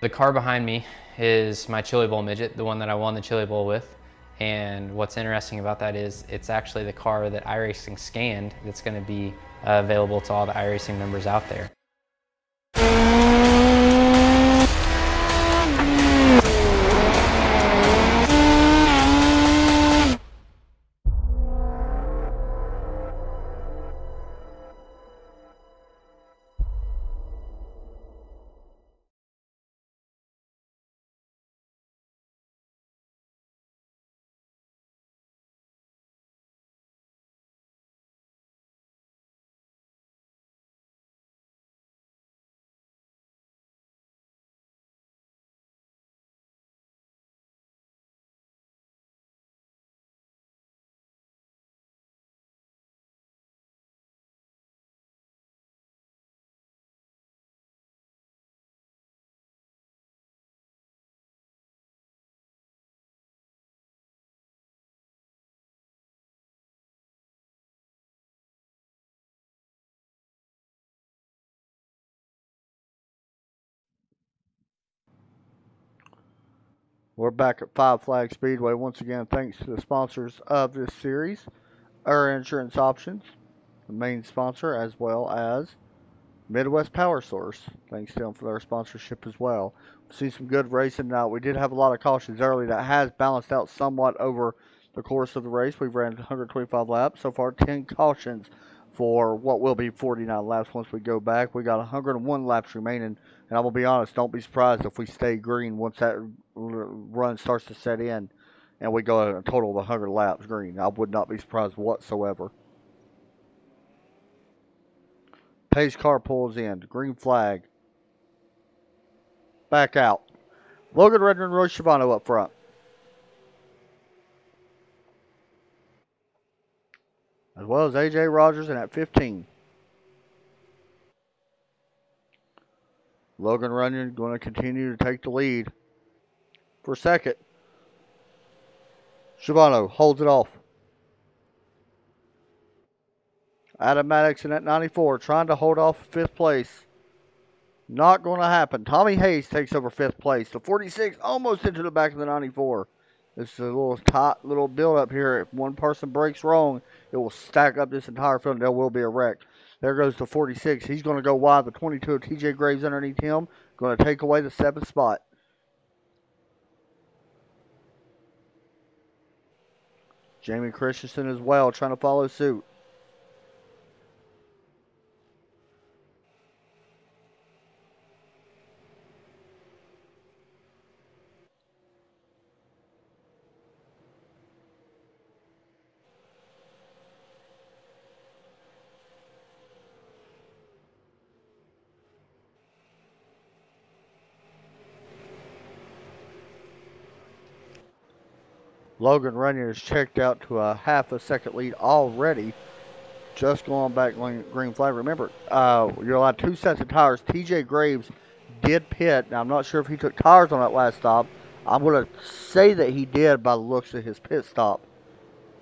The car behind me is my Chili Bowl midget, the one that I won the Chili Bowl with. And what's interesting about that is it's actually the car that iRacing scanned that's going to be available to all the iRacing members out there. We're back at Five Flag Speedway once again, thanks to the sponsors of this series, Our Insurance Options, the main sponsor, as well as Midwest Power Source. Thanks to them for their sponsorship as well. We've seen some good racing now. We did have a lot of cautions early that has balanced out somewhat over the course of the race. We've ran 125 laps. So far, 10 cautions for what will be 49 laps once we go back. We got 101 laps remaining, and I'm going to be honest, don't be surprised if we stay green once that run starts to set in and we go a total of 100 laps green. I would not be surprised whatsoever. Pace car pulls in. Green flag. Back out. Logan Redden and Roy Shibano up front. As well as A.J. Rogers and at 15. Logan Runyon going to continue to take the lead for second. Shibano holds it off. Adam Maddox in at 94 trying to hold off 5th place. Not going to happen. Tommy Hayes takes over 5th place. The 46 almost into the back of the 94. It's a little tight little build up here. If one person breaks wrong, it will stack up this entire field and there will be a wreck. There goes the 46. He's going to go wide. The 22 of TJ Graves underneath him. Going to take away the 7th spot. Jamie Christensen as well trying to follow suit. Logan Runyon is checked out to a half a second lead already. Just going back green flag. Remember, you're allowed 2 sets of tires. TJ Graves did pit. Now, I'm not sure if he took tires on that last stop. I'm going to say that he did by the looks of his pit stop.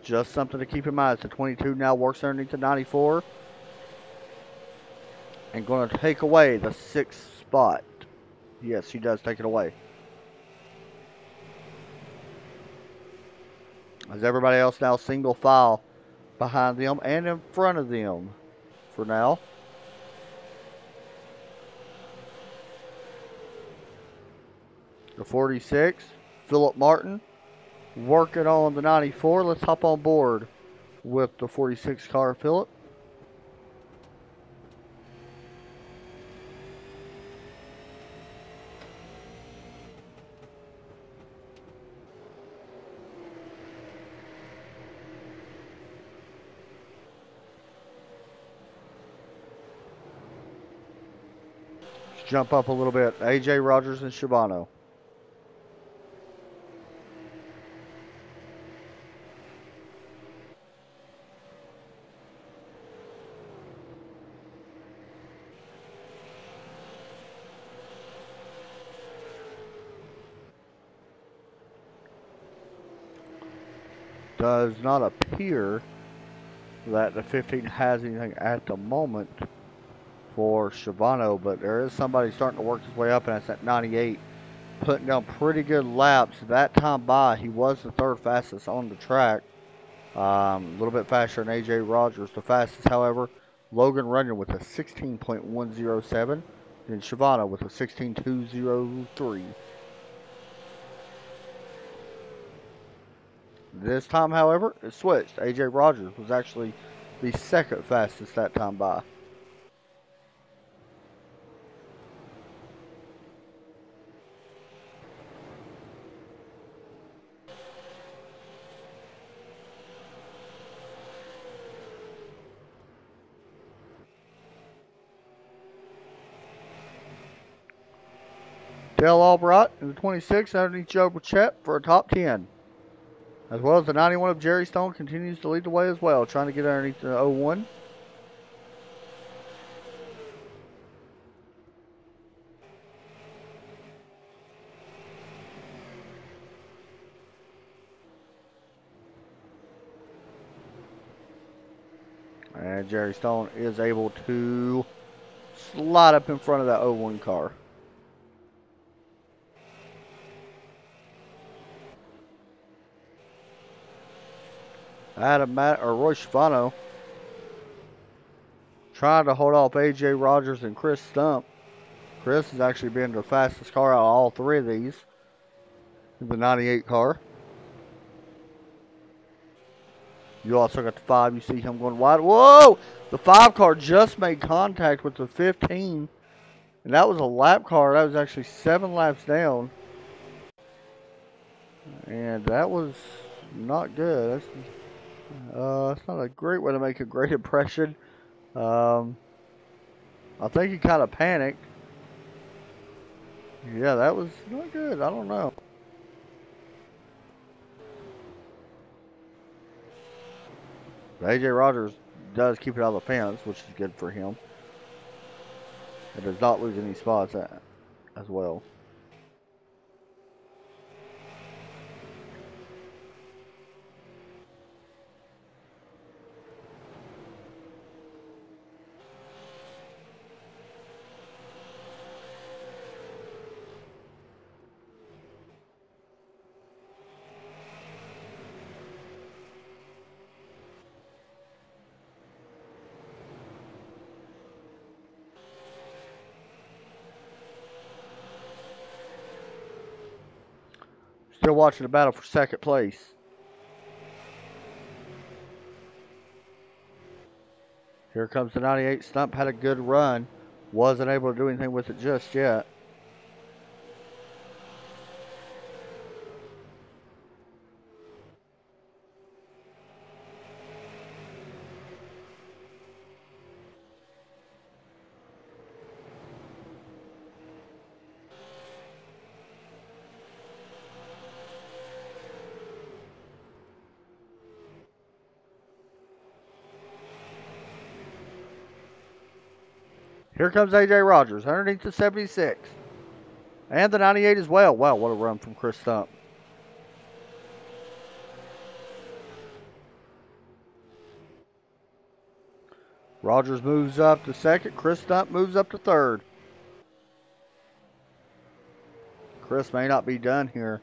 Just something to keep in mind. It's the 22 now works underneath the 94. And going to take away the 6th spot. Yes, he does take it away. As everybody else now single file behind them and in front of them for now. The 46, Philip Martin, working on the 94. Let's hop on board with the 46 car, Philip. Jump up a little bit. A.J. Rogers and Shibano. Does not appear that the 15 has anything at the moment for Shibano, but there is somebody starting to work his way up, and that's at 98, putting down pretty good laps. That time by, he was the 3rd fastest on the track, a little bit faster than A.J. Rogers. The fastest, however, Logan Runyon with a 16.107, and Shibano with a 16.203. This time, however, it switched. A.J. Rogers was actually the 2nd fastest that time by. Dale Albright in the 26 underneath Joe Burchett for a top 10. As well as the 91 of Jerry Stone continues to lead the way as well, trying to get underneath the 01. And Jerry Stone is able to slide up in front of that 01 car. Roy Shibano trying to hold off A.J. Rogers and Chris Stump. Chris has actually been the fastest car out of all 3 of these. The 98 car. You also got the 5. You see him going wide. Whoa! The 5 car just made contact with the 15. And that was a lap car. That was actually 7 laps down. And that was not good. That's not a great way to make a great impression. I think he kind of panicked. Yeah, that was not good. I don't know. AJ Rogers does keep it out of the fence, which is good for him. It does not lose any spots as well. Still watching the battle for second place. Here comes the 98. Stump had a good run. Wasn't able to do anything with it just yet. Here comes AJ Rogers underneath the 76. And the 98 as well. Wow, what a run from Chris Stump. Rogers moves up to second. Chris Stump moves up to third. Chris may not be done here.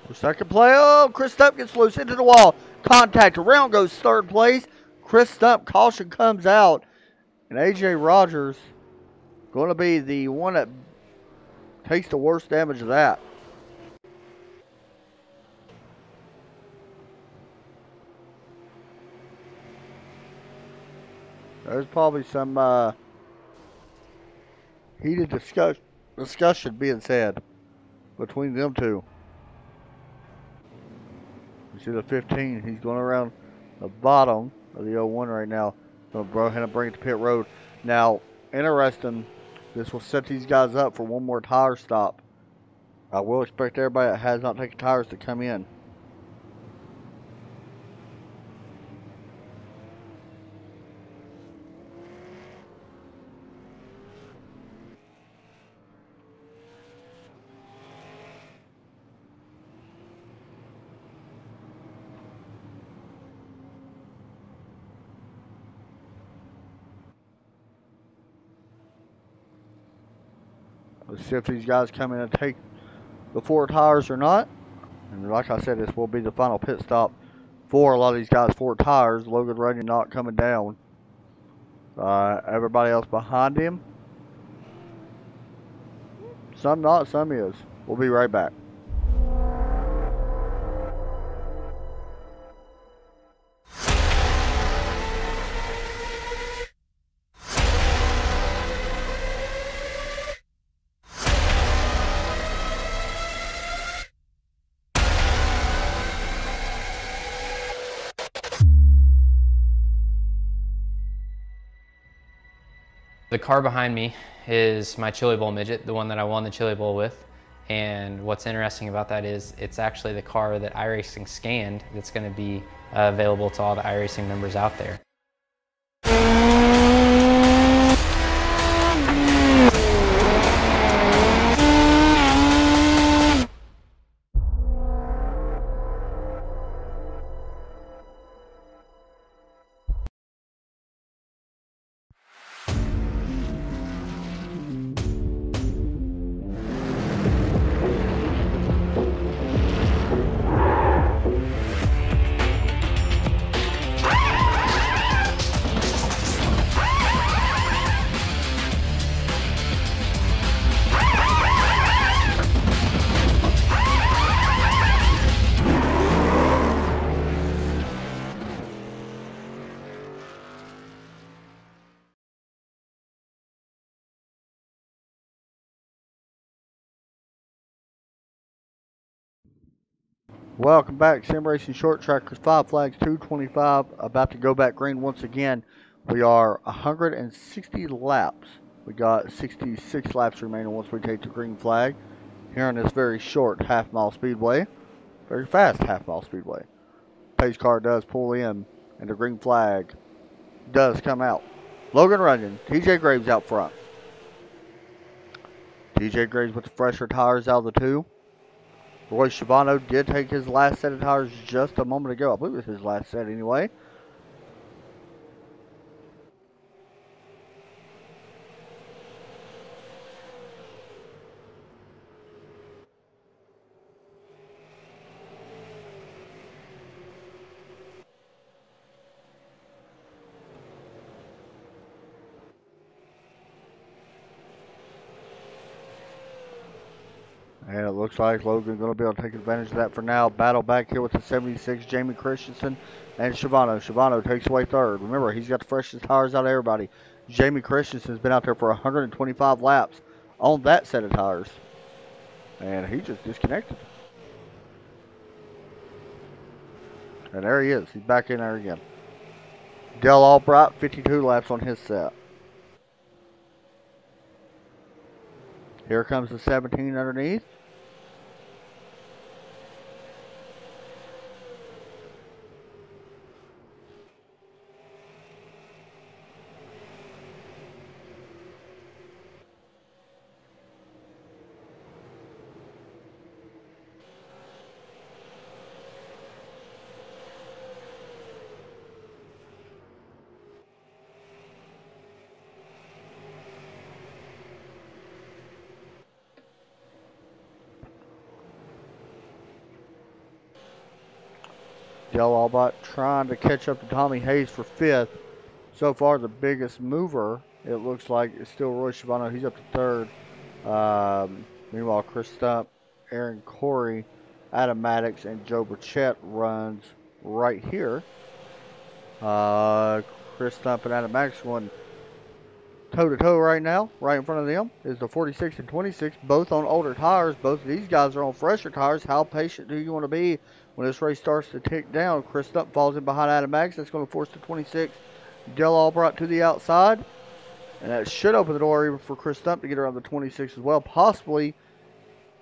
For second play, oh, Chris Stump gets loose into the wall. Contact, around goes third place. Chris Stump, caution comes out. And AJ Rogers going to be the one that takes the worst damage of that. There's probably some heated discussion being said between them two. You see the 15, he's going around the bottom of the 01 right now. Going to go ahead and bring it to pit road. Now, interesting, this will set these guys up for one more tire stop. I will expect everybody that has not taken tires to come in. Let's see if these guys come in and take the 4 tires or not. And like I said, this will be the final pit stop for a lot of these guys. 4 tires. Logan Runyon not coming down. Everybody else behind him. Some not, some is. We'll be right back. The car behind me is my Chili Bowl midget, the one that I won the Chili Bowl with. And what's interesting about that is it's actually the car that iRacing scanned that's going to be available to all the iRacing members out there. Welcome back, Sim Racing Short Trackers, 5 Flags 225, about to go back green once again. We are 160 laps. We got 66 laps remaining once we take the green flag here on this very short half-mile speedway, very fast half-mile speedway. Pace car does pull in, and the green flag does come out. Logan Runyon, TJ Graves out front. TJ Graves with the fresher tires out of the two. Roy Schiavano did take his last set of tires just a moment ago. I believe it was his last set anyway. And it looks like Logan's going to be able to take advantage of that for now. Battle back here with the 76, Jamie Christensen and Schiavano. Schiavano takes away third. Remember, he's got the freshest tires out of everybody. Jamie Christensen's been out there for 125 laps on that set of tires. And he just disconnected. And there he is. He's back in there again. Dale Albright, 52 laps on his set. Here comes the 17 underneath. Dale Albright trying to catch up to Tommy Hayes for fifth. So far, the biggest mover, it looks like, is still Roy Schiavano. He's up to third. Meanwhile, Chris Stump, Aaron Corey, Adam Maddox, and Joe Burchett runs right here. Chris Stump and Adam Maddox going toe-to-toe right now. Right in front of them is the 46 and 26, both on older tires. Both of these guys are on fresher tires. How patient do you want to be when this race starts to tick down? Chris Stump falls in behind Adam Maddox. That's going to force the 26, Dale Albright, to the outside. And that should open the door even for Chris Stump to get around the 26 as well. Possibly,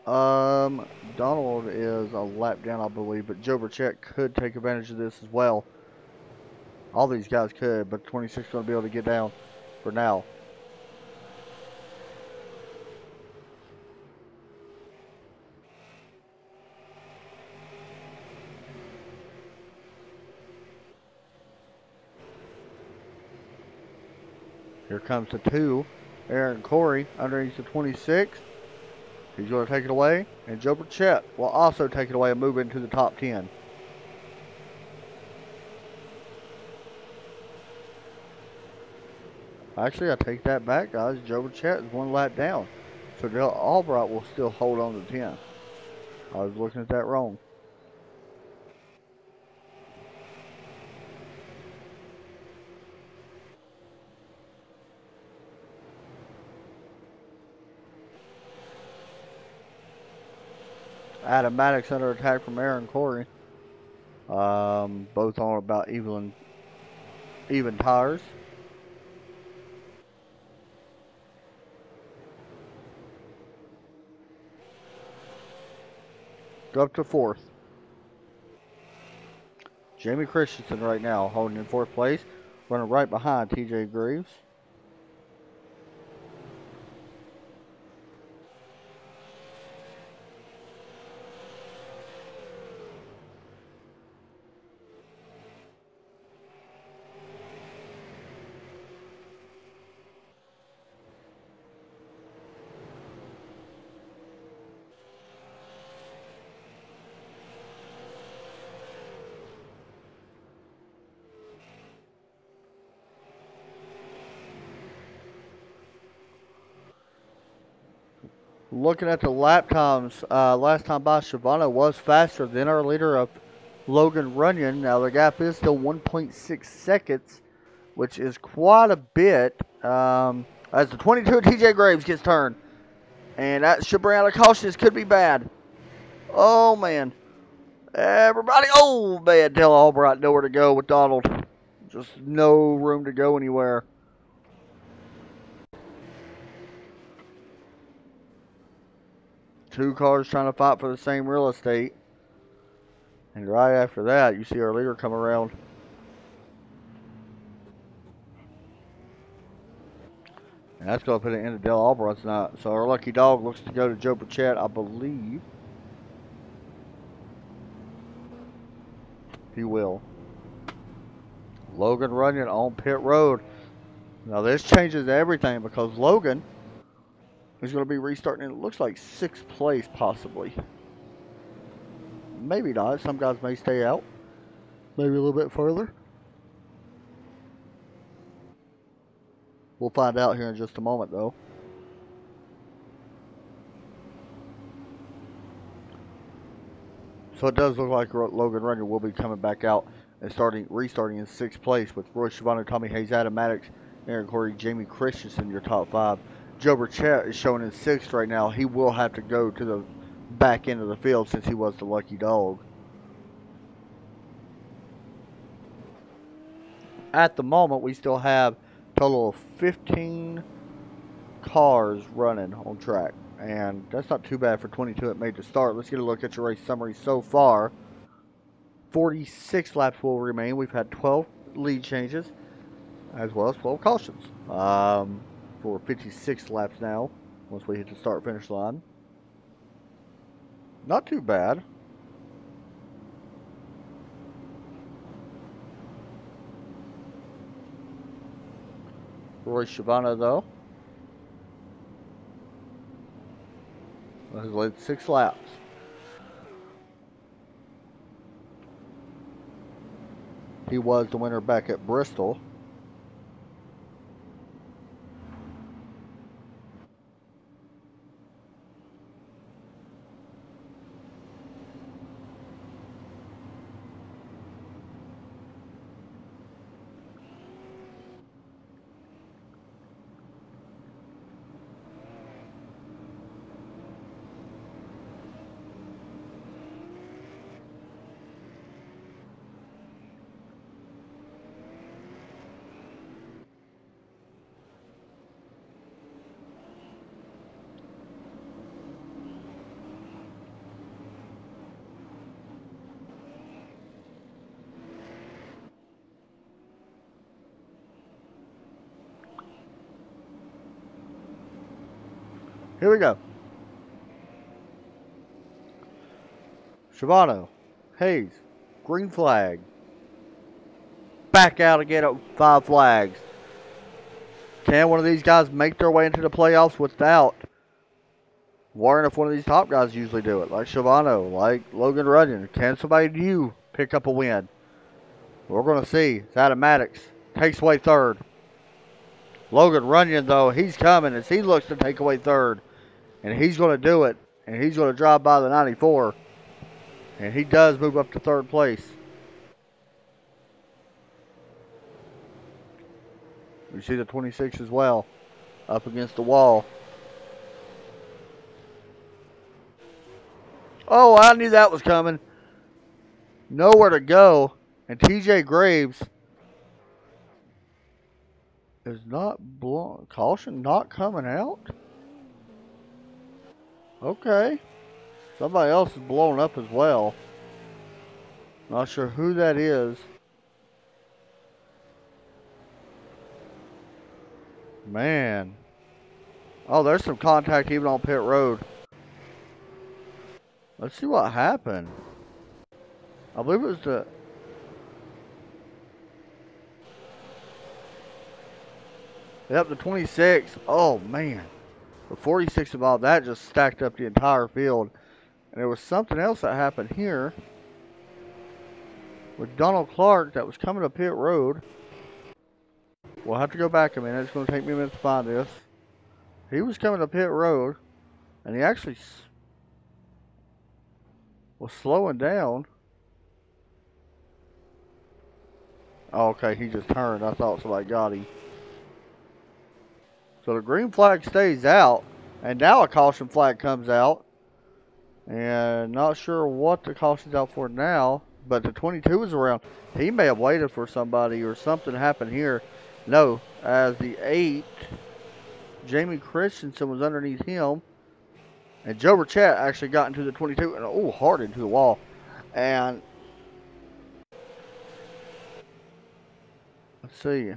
Donald is a lap down, I believe, but Joe Burchett could take advantage of this as well. All these guys could, but 26 is going to be able to get down for now. Here comes the 2, Aaron Corey, underneath the 26. He's going to take it away, and Joe Burchett will also take it away and move into the top 10. Actually, I take that back, guys. Joe Burchett is one lap down. So Dale Albright will still hold on to 10. I was looking at that wrong. Adam Maddox under attack from Aaron Corey. Both on about even tires. Go up to 4th. Jamie Christensen right now holding in 4th place. Running right behind TJ Graves. Looking at the lap times, last time by, Shivano was faster than our leader of Logan Runyon. Now the gap is still 1.6 seconds, which is quite a bit. As the 22 TJ Graves gets turned. And that should bring out a caution. This could be bad. Oh, man. Everybody. Oh, man. Dale Albright nowhere to go with Donald. Just no room to go anywhere. Two cars trying to fight for the same real estate. And right after that, you see our leader come around. And that's going to put an end to Dale Albright's night. So our lucky dog looks to go to Joe Burchett, I believe. He will. Logan Runyon on pit road. Now this changes everything because Logan is going to be restarting in, it looks like 6th place possibly. Maybe not. Some guys may stay out. Maybe a little bit further. We'll find out here in just a moment though. So it does look like Logan Runyon will be coming back out and restarting in 6th place with Roy Shivano, Tommy Hayes, Adam Maddox, Aaron Corey, Jamie Christensen, your top 5. Joe Burchett is showing in 6th right now. He will have to go to the back end of the field since he was the lucky dog. At the moment, we still have a total of 15 cars running on track. And that's not too bad for 22 that made the start. Let's get a look at your race summary so far. 46 laps will remain. We've had 12 lead changes as well as 12 cautions for 56 laps now once we hit the start finish line. Not too bad. Roy Shivano though has led 6 laps. He was the winner back at Bristol. Here we go. Shivano, Hayes, green flag. Back out again at 5 flags. Can one of these guys make their way into the playoffs without worrying if one of these top guys usually do it? Like Shivano, like Logan Runyon. Can somebody new pick up a win? We're going to see. It's Adam Maddox. Takes away 3rd. Logan Runyon, though, he's coming as he looks to take away 3rd. And he's going to do it. And he's going to drive by the 94. And he does move up to 3rd place. We see the 26 as well. Up against the wall. Oh, I knew that was coming. Nowhere to go. And TJ Graves is not blown. Caution not coming out. Okay. Somebody else is blowing up as well. Not sure who that is. Man. Oh, there's some contact even on pit road. Let's see what happened. I believe it was the... Yep, the 26. Oh, man. The 46 involved. That just stacked up the entire field. And there was something else that happened here with Donald Clark that was coming up pit road. We'll have to go back a minute. It's going to take me a minute to find this. He was coming up pit road, and he actually was slowing down. Oh, okay, he just turned. I thought somebody got him. So the green flag stays out, and now a caution flag comes out. And not sure what the caution's out for now, but the 22 is around. He may have waited for somebody or something happened here. No, as the 8, Jamie Christensen was underneath him. And Joe Burchett actually got into the 22 and, oh, hard into the wall. And let's see.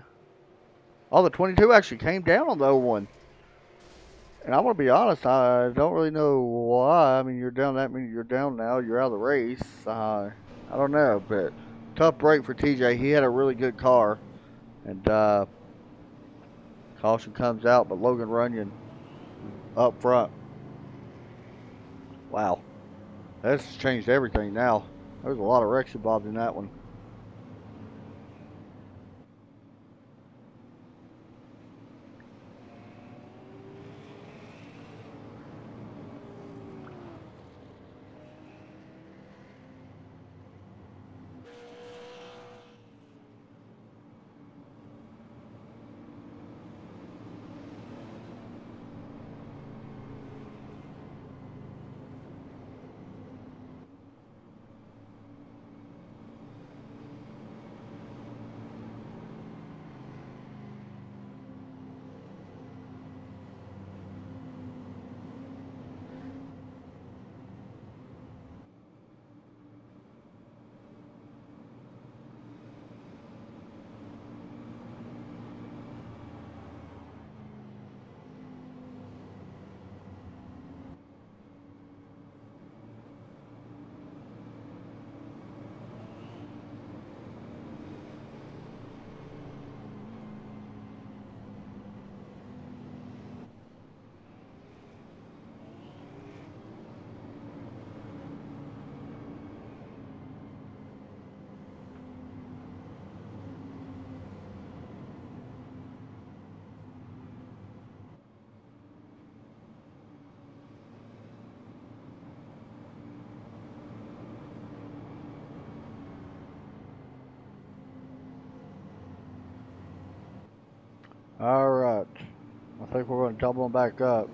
Oh, the 22 actually came down on the 01. And I'm going to be honest, I don't really know why. I mean, you're down that many, you're down now, you're out of the race. I don't know, but tough break for TJ. He had a really good car. And caution comes out, but Logan Runyon up front. Wow. That's changed everything now. There's a lot of wrecks involved in that one. Alright. I think we're going to double them back up.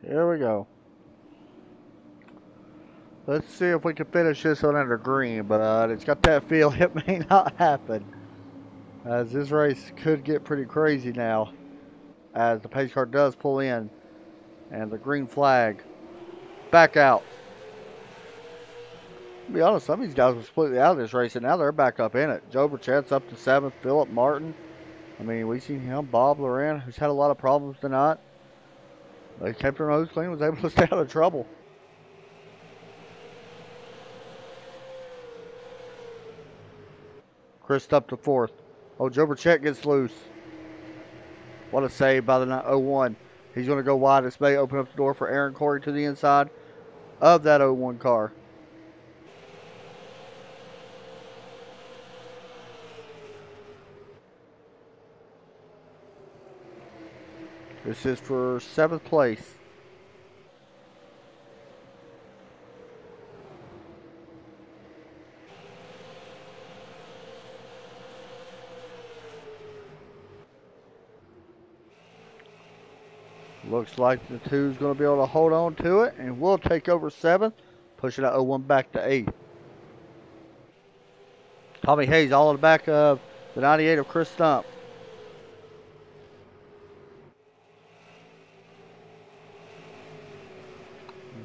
Here we go. Let's see if we can finish this one under green, but it's got that feel it may not happen. As this race could get pretty crazy now. As the pace car does pull in. And the green flag back out. To be honest, some of these guys were completely out of this race, and now they're back up in it. Joe Burchett's up to 7th. Philip Martin. I mean, we've seen him. Bob Loran, who's had a lot of problems tonight. They kept their nose clean, was able to stay out of trouble. Chris up to 4th. Oh, Joe Burchett gets loose. What a save by the 01. He's going to go wide. This may open up the door for Aaron Corey to the inside of that 01 car. This is for 7th place. Looks like the 2 is going to be able to hold on to it, and we'll take over 7th, pushing that 0-1 back to 8th. Tommy Hayes all in the back of the 98 of Chris Stump.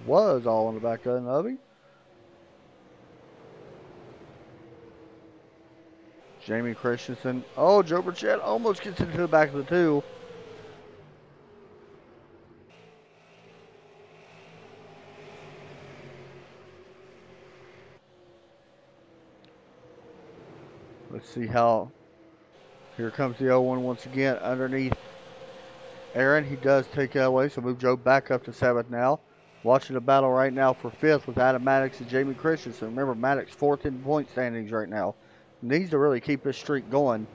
Was all in the back of him. Jamie Christensen. Oh, Joe Burchett almost gets into the back of the 2. Let's see how. Here comes the 0-1 once again underneath Aaron. He does take it away, so move Joe back up to 7th now. Watching the battle right now for 5th with Adam Maddox and Jamie Christensen. Remember, Maddox 4th in point standings right now. Needs to really keep this streak going.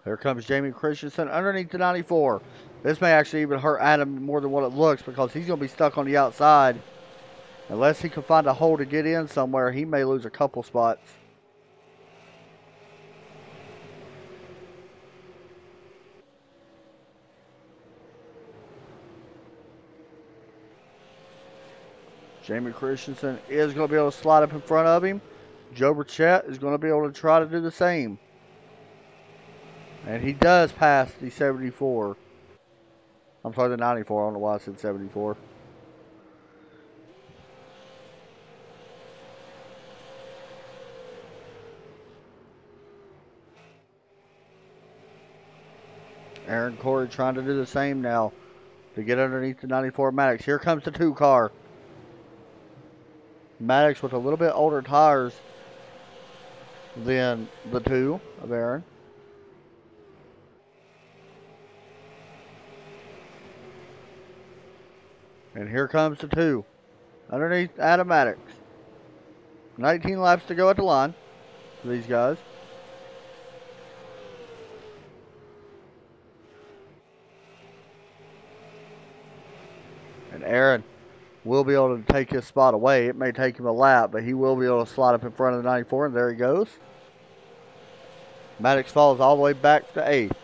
Here comes Jamie Christensen underneath the 94. This may actually even hurt Adam more than what it looks because he's going to be stuck on the outside. Unless he can find a hole to get in somewhere, he may lose a couple spots. Jamie Christensen is going to be able to slide up in front of him. Joe Burchett is going to be able to try to do the same. And he does pass the 74. I'm sorry, the 94. I don't know why I said 74. Aaron Corey trying to do the same now to get underneath the 94 Maddox. Here comes the 2 car. Maddox with a little bit older tires than the 2 of Aaron. And here comes the 2 underneath Adam Maddox. 19 laps to go at the line for these guys. And Aaron will be able to take his spot away. It may take him a lap, but he will be able to slide up in front of the 94, and there he goes. Maddox falls all the way back to 8th.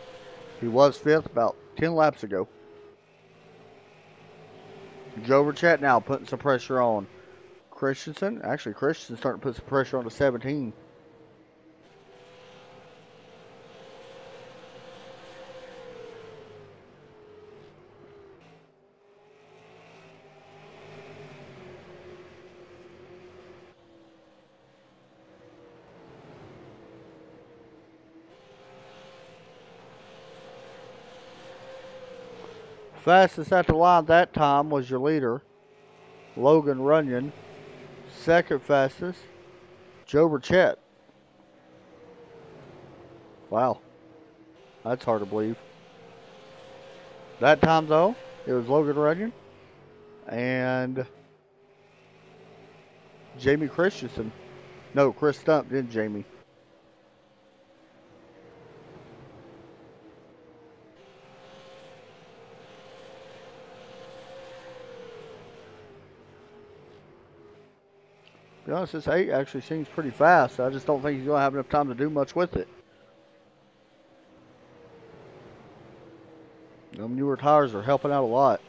He was 5th about 10 laps ago. Joe Burchett now putting some pressure on Christensen. Actually, Christensen's starting to put some pressure on the 17. Fastest at the line that time was your leader, Logan Runyon. Second fastest, Joe Burchett. Wow. That's hard to believe. That time, though, it was Logan Runyon and Jamie Christensen. No, Chris Stump, then Jamie. To be honest, this 8 actually seems pretty fast. I just don't think he's going to have enough time to do much with it. Them newer tires are helping out a lot.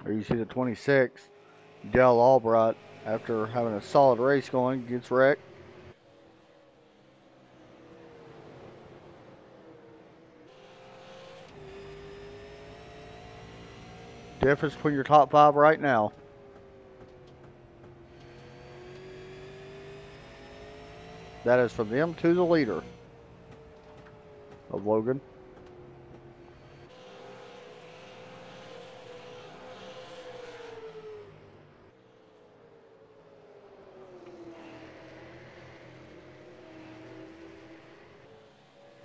There you see the 26, Dale Albright, after having a solid race going, gets wrecked. Difference between your top 5 right now. That is from them to the leader. of Logan.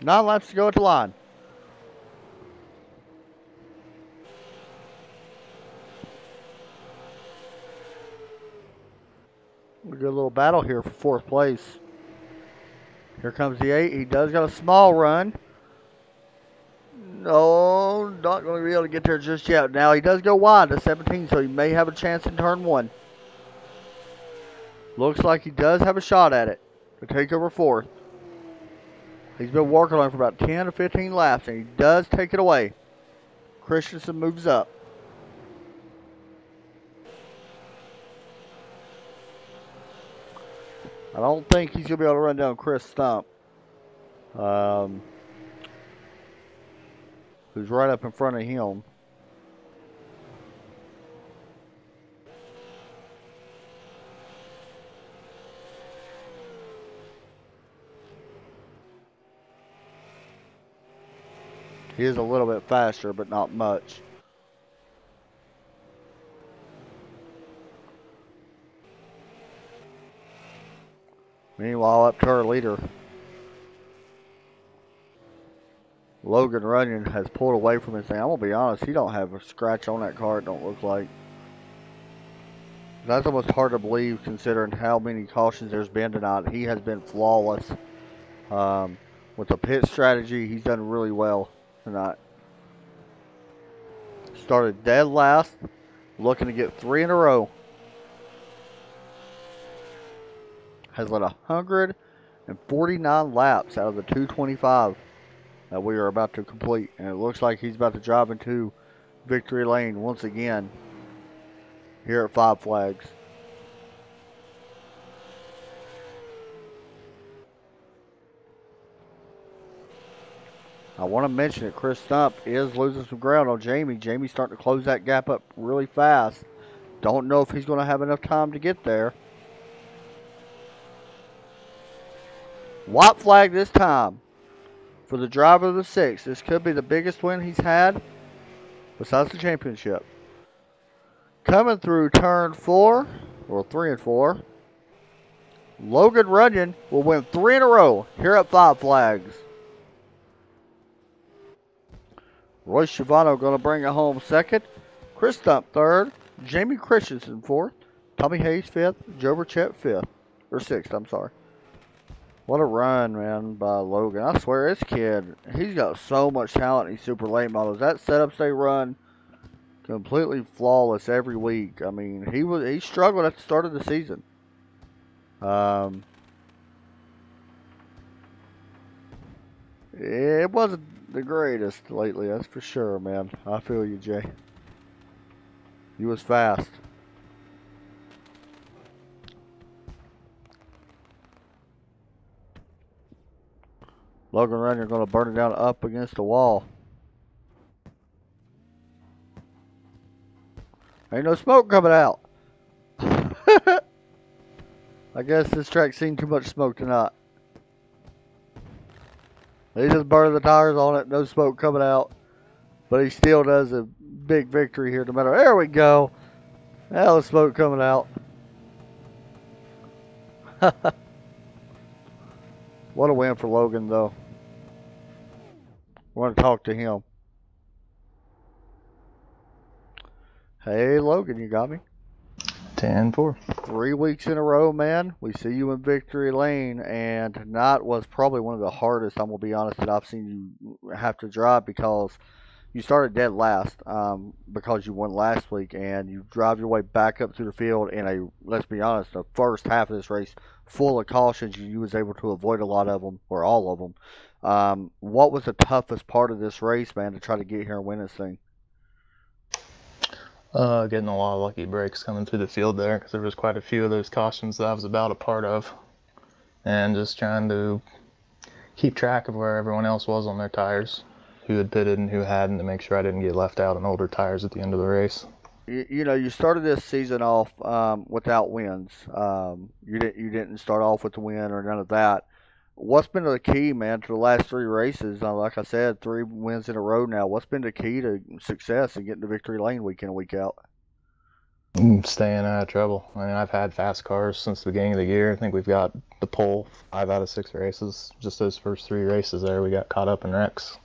Nine laps to go at the line. A good little battle here for fourth place. Here comes the 8. He does got a small run. No, not going to be able to get there just yet. Now he does go wide to 17, so he may have a chance in turn 1. Looks like he does have a shot at it to take over fourth. He's been working on it for about 10 to 15 laps, and he does take it away. Christensen moves up. I don't think he's going to be able to run down Chris Stump, who's right up in front of him. He is a little bit faster, but not much. Meanwhile, up to our leader, Logan Runyon has pulled away from his thing. I'm going to be honest, he don't have a scratch on that car, it don't look like. That's almost hard to believe considering how many cautions there's been tonight. He has been flawless. With the pit strategy, he's done really well tonight. Started dead last, looking to get 3 in a row. Has led 149 laps out of the 225 that we are about to complete. And it looks like he's about to drive into victory lane once again here at Five Flags. I want to mention that Chris Stump is losing some ground on Jamie. Jamie's starting to close that gap up really fast. Don't know if he's going to have enough time to get there. White flag this time for the driver of the 6. This could be the biggest win he's had besides the championship. Coming through turn 4, or 3 and 4, Logan Runyon will win 3 in a row here at Five Flags. Royce Schiavano going to bring it home second. Chris Stump third. Jamie Christensen fourth. Tommy Hayes fifth. Joe Burchett fifth. Or sixth, I'm sorry. What a run, man, by Logan. I swear, this kid, he's got so much talent in these super late models. That setups they run completely flawless every week. I mean, he struggled at the start of the season. It wasn't the greatest lately, that's for sure, man. I feel you, Jay. You was fast. Logan Runyon going to burn it down up against the wall. Ain't no smoke coming out. I guess this track's seen too much smoke tonight. He just burned the tires on it, no smoke coming out. But he still does a big victory here no matter. There we go. Now the smoke coming out. What a win for Logan, though. We're going to talk to him. Hey, Logan, you got me? 10-4. 3 weeks in a row, man. We see you in victory lane, and tonight was probably one of the hardest, I'm going to be honest, that I've seen you have to drive because you started dead last because you won last week, and you drive your way back up through the field in a, let's be honest, the first half of this race full of cautions. You was able to avoid a lot of them, or all of them. What was the toughest part of this race, man, to try to get here and win this thing? Getting a lot of lucky breaks coming through the field there, because there was quite a few of those cautions that I was about a part of, and just trying to keep track of where everyone else was on their tires, who had pitted and who hadn't, to make sure I didn't get left out on older tires at the end of the race. You know, you started this season off without wins. You didn't start off with the win or none of that. What's been the key, man, to the last 3 races? Like I said, 3 wins in a row now. What's been the key to success and getting to victory lane week in and week out? Staying out of trouble. I mean, I've had fast cars since the beginning of the year. I think we've got the pole 5 out of 6 races. Just those first 3 races there, we got caught up in wrecks.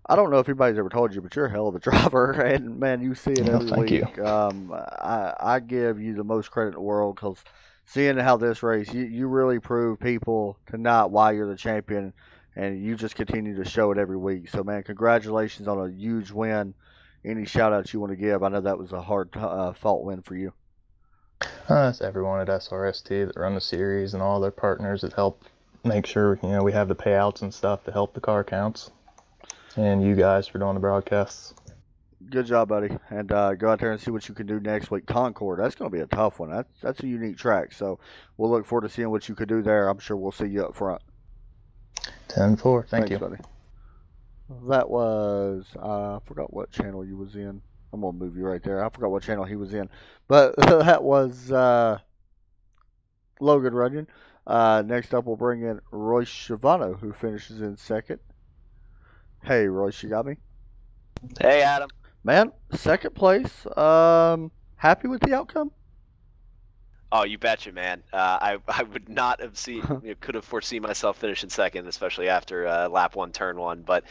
I don't know if anybody's ever told you, but you're a hell of a driver, and man, you see it every thank week. you. I give you the most credit in the world because seeing how this race, you really prove people tonight why you're the champion, and you just continue to show it every week. So, man, congratulations on a huge win. Any shout outs you want to give? I know that was a hard fought win for you. That's everyone at SRST that run the series and all their partners that help make sure we have the payouts and stuff to help the car counts. And you guys for doing the broadcasts. Good job, buddy. And go out there and see what you can do next week. Concord, that's going to be a tough one. That's a unique track. So we'll look forward to seeing what you could do there. I'm sure we'll see you up front. 10-4. Thanks, you, buddy. That was, I forgot what channel you was in. I'm going to move you right there. I forgot what channel he was in. But that was Logan Runyon. Next up, we'll bring in Royce Schiavano, who finishes in second. Hey, Royce, you got me? Hey, Adam. Man, second place. Happy with the outcome? Oh, you betcha, man. I would not have could have foreseen myself finishing second, especially after lap 1, turn 1, but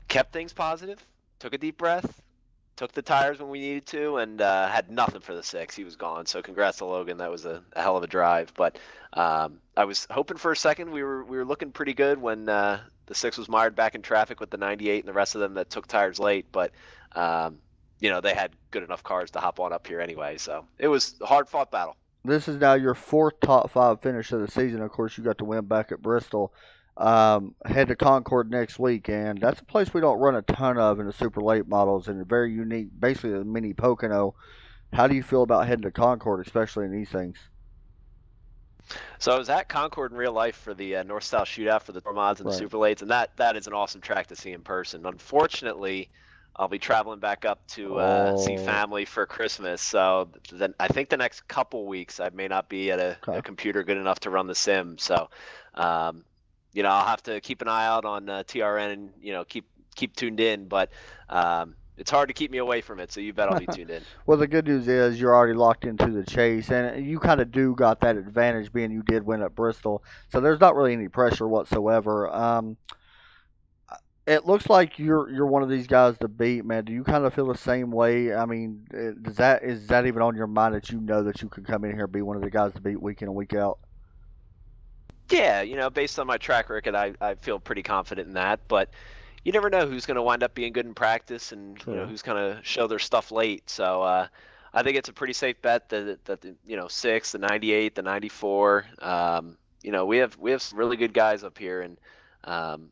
kept things positive, took a deep breath, took the tires when we needed to, and had nothing for the 6. He was gone. So congrats to Logan. That was a hell of a drive. But I was hoping for a second. We were looking pretty good when the 6 was mired back in traffic with the 98 and the rest of them that took tires late. But they had good enough cars to hop on up here anyway. So it was a hard-fought battle. This is now your 4th top 5 finish of the season. Of course, you got to win back at Bristol. Head to Concord next week, and that's a place we don't run a ton of in the super late models, and very unique, basically a mini Pocono. How do you feel about heading to Concord, especially in these things? So I was at Concord in real life for the North-South Shootout for the Tour Mods and the Super Lates, and that is an awesome track to see in person. Unfortunately, I'll be traveling back up to see family for Christmas. So then I think the next couple weeks I may not be at a computer good enough to run the sim. So, I'll have to keep an eye out on TRN and, keep tuned in. But it's hard to keep me away from it. So you bet I'll be tuned in. Well, the good news is you're already locked into the chase, and you kind of do got that advantage being you did win at Bristol. So there's not really any pressure whatsoever. It looks like you're one of these guys to beat, man. Do you kind of feel the same way? I mean, is that even on your mind that you know that you could come in here and be one of the guys to beat week in and week out? Yeah, based on my track record, I feel pretty confident in that. But you never know who's going to wind up being good in practice and who's going to show their stuff late. So I think it's a pretty safe bet that the 6, the 98, the 94. We have some really good guys up here, and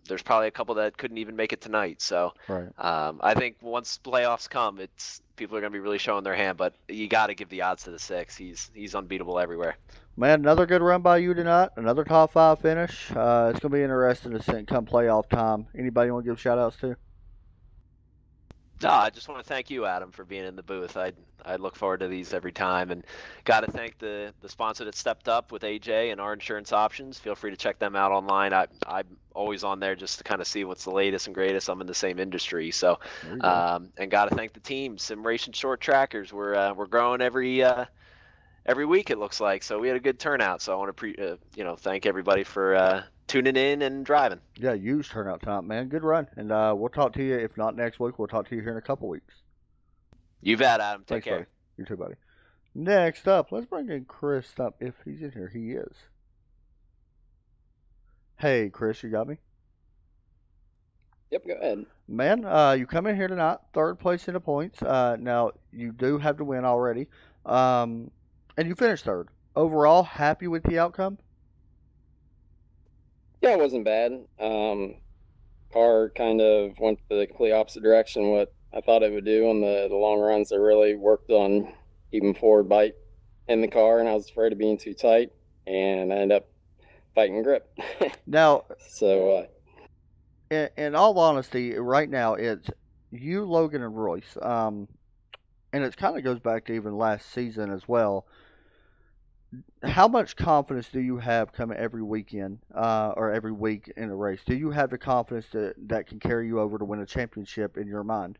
there's probably a couple that couldn't even make it tonight. So I think once playoffs come, people are going to be really showing their hand. But you got to give the odds to the 6. He's unbeatable everywhere. Man, another good run by you tonight. Another top 5 finish. It's going to be interesting to see come playoff time. Anybody want to give shout outs to? No, I just want to thank you, Adam, for being in the booth. I look forward to these every time, and got to thank the sponsor that stepped up with AJ and Our Insurance Options. Feel free to check them out online. I'm always on there just to kind of see what's the latest and greatest. I'm in the same industry, so and got to thank the team, Sim Racing Short Trackers. We're growing every week, it looks like. So we had a good turnout. So I want to thank everybody for tuning in and driving. Yeah, huge turnout tonight, man. Good run. And we'll talk to you. If not next week, we'll talk to you here in a couple weeks. You bet, Adam. Thanks, Take care. Buddy. You too, buddy. Next up, let's bring in Chris up. If he's in here, he is. Hey, Chris, you got me? Yep, go ahead. Man, you come in here tonight, 3rd place in the points. Now, you do have to win already. And you finished 3rd. Overall, happy with the outcome? Yeah, it wasn't bad. Car kind of went the complete opposite direction what I thought it would do on the long runs. I really worked on keeping forward bite in the car, and I was afraid of being too tight, and I ended up fighting grip. Now, so in all honesty, right now it's you, Logan, and Royce. And it kind of goes back to even last season as well. How much confidence do you have coming every weekend or every week in a race? Do you have the confidence that can carry you over to win a championship in your mind?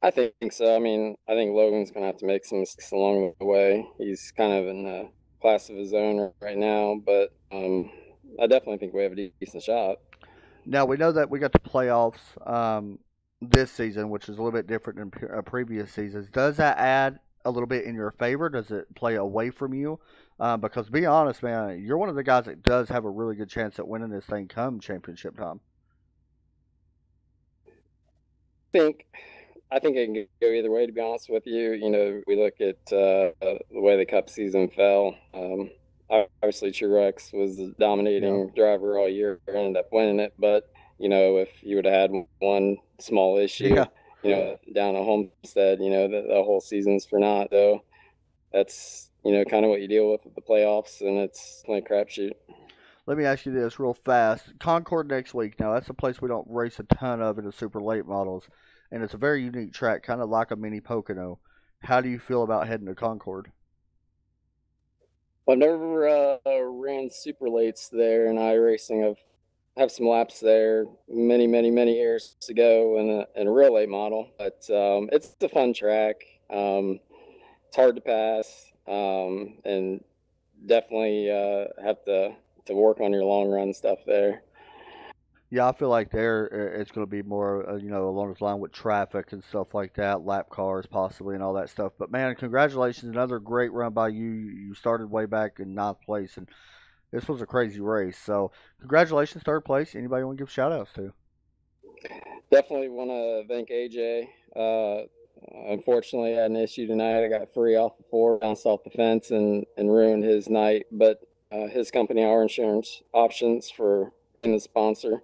I think so. I mean, I think Logan's going to have to make some mistakes along the way. He's kind of in a class of his own right now, but I definitely think we have a decent shot. Now, we know that we got the playoffs this season, which is a little bit different than previous seasons. Does that add a little bit in your favor? Does it play away from you? Because to be honest, man, you're one of the guys that does have a really good chance at winning this thing come championship time. I think it can go either way, to be honest with you. You know, we look at the way the Cup season fell. Obviously, Truex was the dominating driver all year, ended up winning it. But, you know, if you would have had one small issue, you know, down at Homestead, you know, the whole season's for naught, though. That's, you know, kind of what you deal with the playoffs, and it's like a crapshoot. Let me ask you this real fast. Concord next week. Now, that's a place we don't race a ton of in the super late models, and it's a very unique track, kind of like a mini Pocono. How do you feel about heading to Concord? I've never ran super lates there in iRacing. I've have some laps there many years ago in a real late model, but it's a fun track. It's hard to pass, and definitely have to work on your long run stuff there. Yeah, I feel like there it's going to be more, you know, along the line with traffic and stuff like that, lap cars possibly and all that stuff. But, man, congratulations. Another great run by you. You started way back in 9th place, and this was a crazy race. So, congratulations, 3rd place. Anybody want to give shout-outs to? Definitely want to thank AJ. Unfortunately, I had an issue tonight. I got 3 off the 4, bounced off the fence and ruined his night. But his company, Our Insurance Options, for being the sponsor.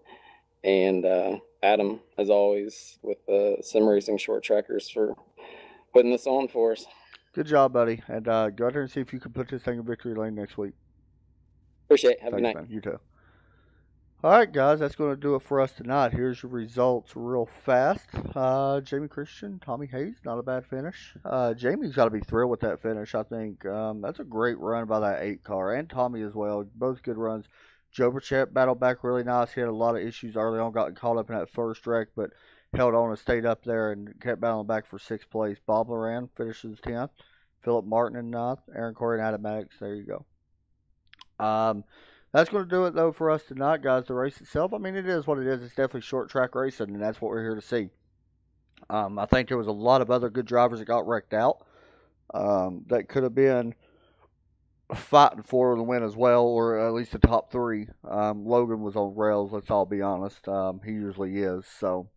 And Adam, as always, with Sim Racing Short Trackers, for putting this on for us. Good job, buddy. And go out there and see if you can put this thing in victory lane next week. Appreciate it. Have a good night. Man. You too. All right, guys, that's going to do it for us tonight. Here's your results real fast. Jamie Christian, Tommy Hayes, not a bad finish. Jamie's got to be thrilled with that finish, I think. That's a great run by that 8 car, and Tommy as well. Both good runs. Joe Burchett battled back really nice. He had a lot of issues early on, got caught up in that first wreck, but held on and stayed up there and kept battling back for 6th place. Bob Loran finishes 10th. Philip Martin in 9th. Aaron Corey and Adam Maddox. There you go. That's going to do it, though, for us tonight, guys. The race itself, I mean, it is what it is. It's definitely short track racing, and that's what we're here to see. I think there was a lot of other good drivers that got wrecked out that could have been fighting for the win as well, or at least the top 3. Logan was on rails, let's all be honest. He usually is. So,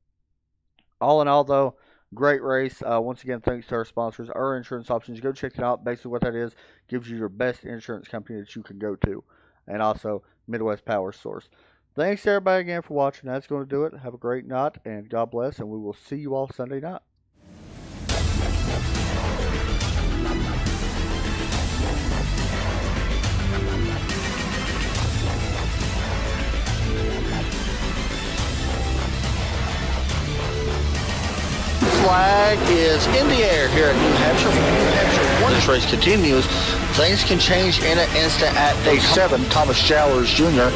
all in all, though, great race. Once again, thanks to our sponsors, Our Insurance Options. Go check it out. Basically what that is, gives you your best insurance company that you can go to. And also Midwest Power Source. Thanks everybody again for watching. That's going to do it. Have a great night, and God bless, and we will see you all Sunday night. Flag is in the air here at New Hampshire. New Hampshire, once this race continues, things can change in an instant at day 7. Thomas Jowers Jr.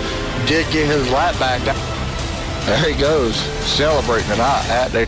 did get his lap back. There he goes, celebrating tonight at day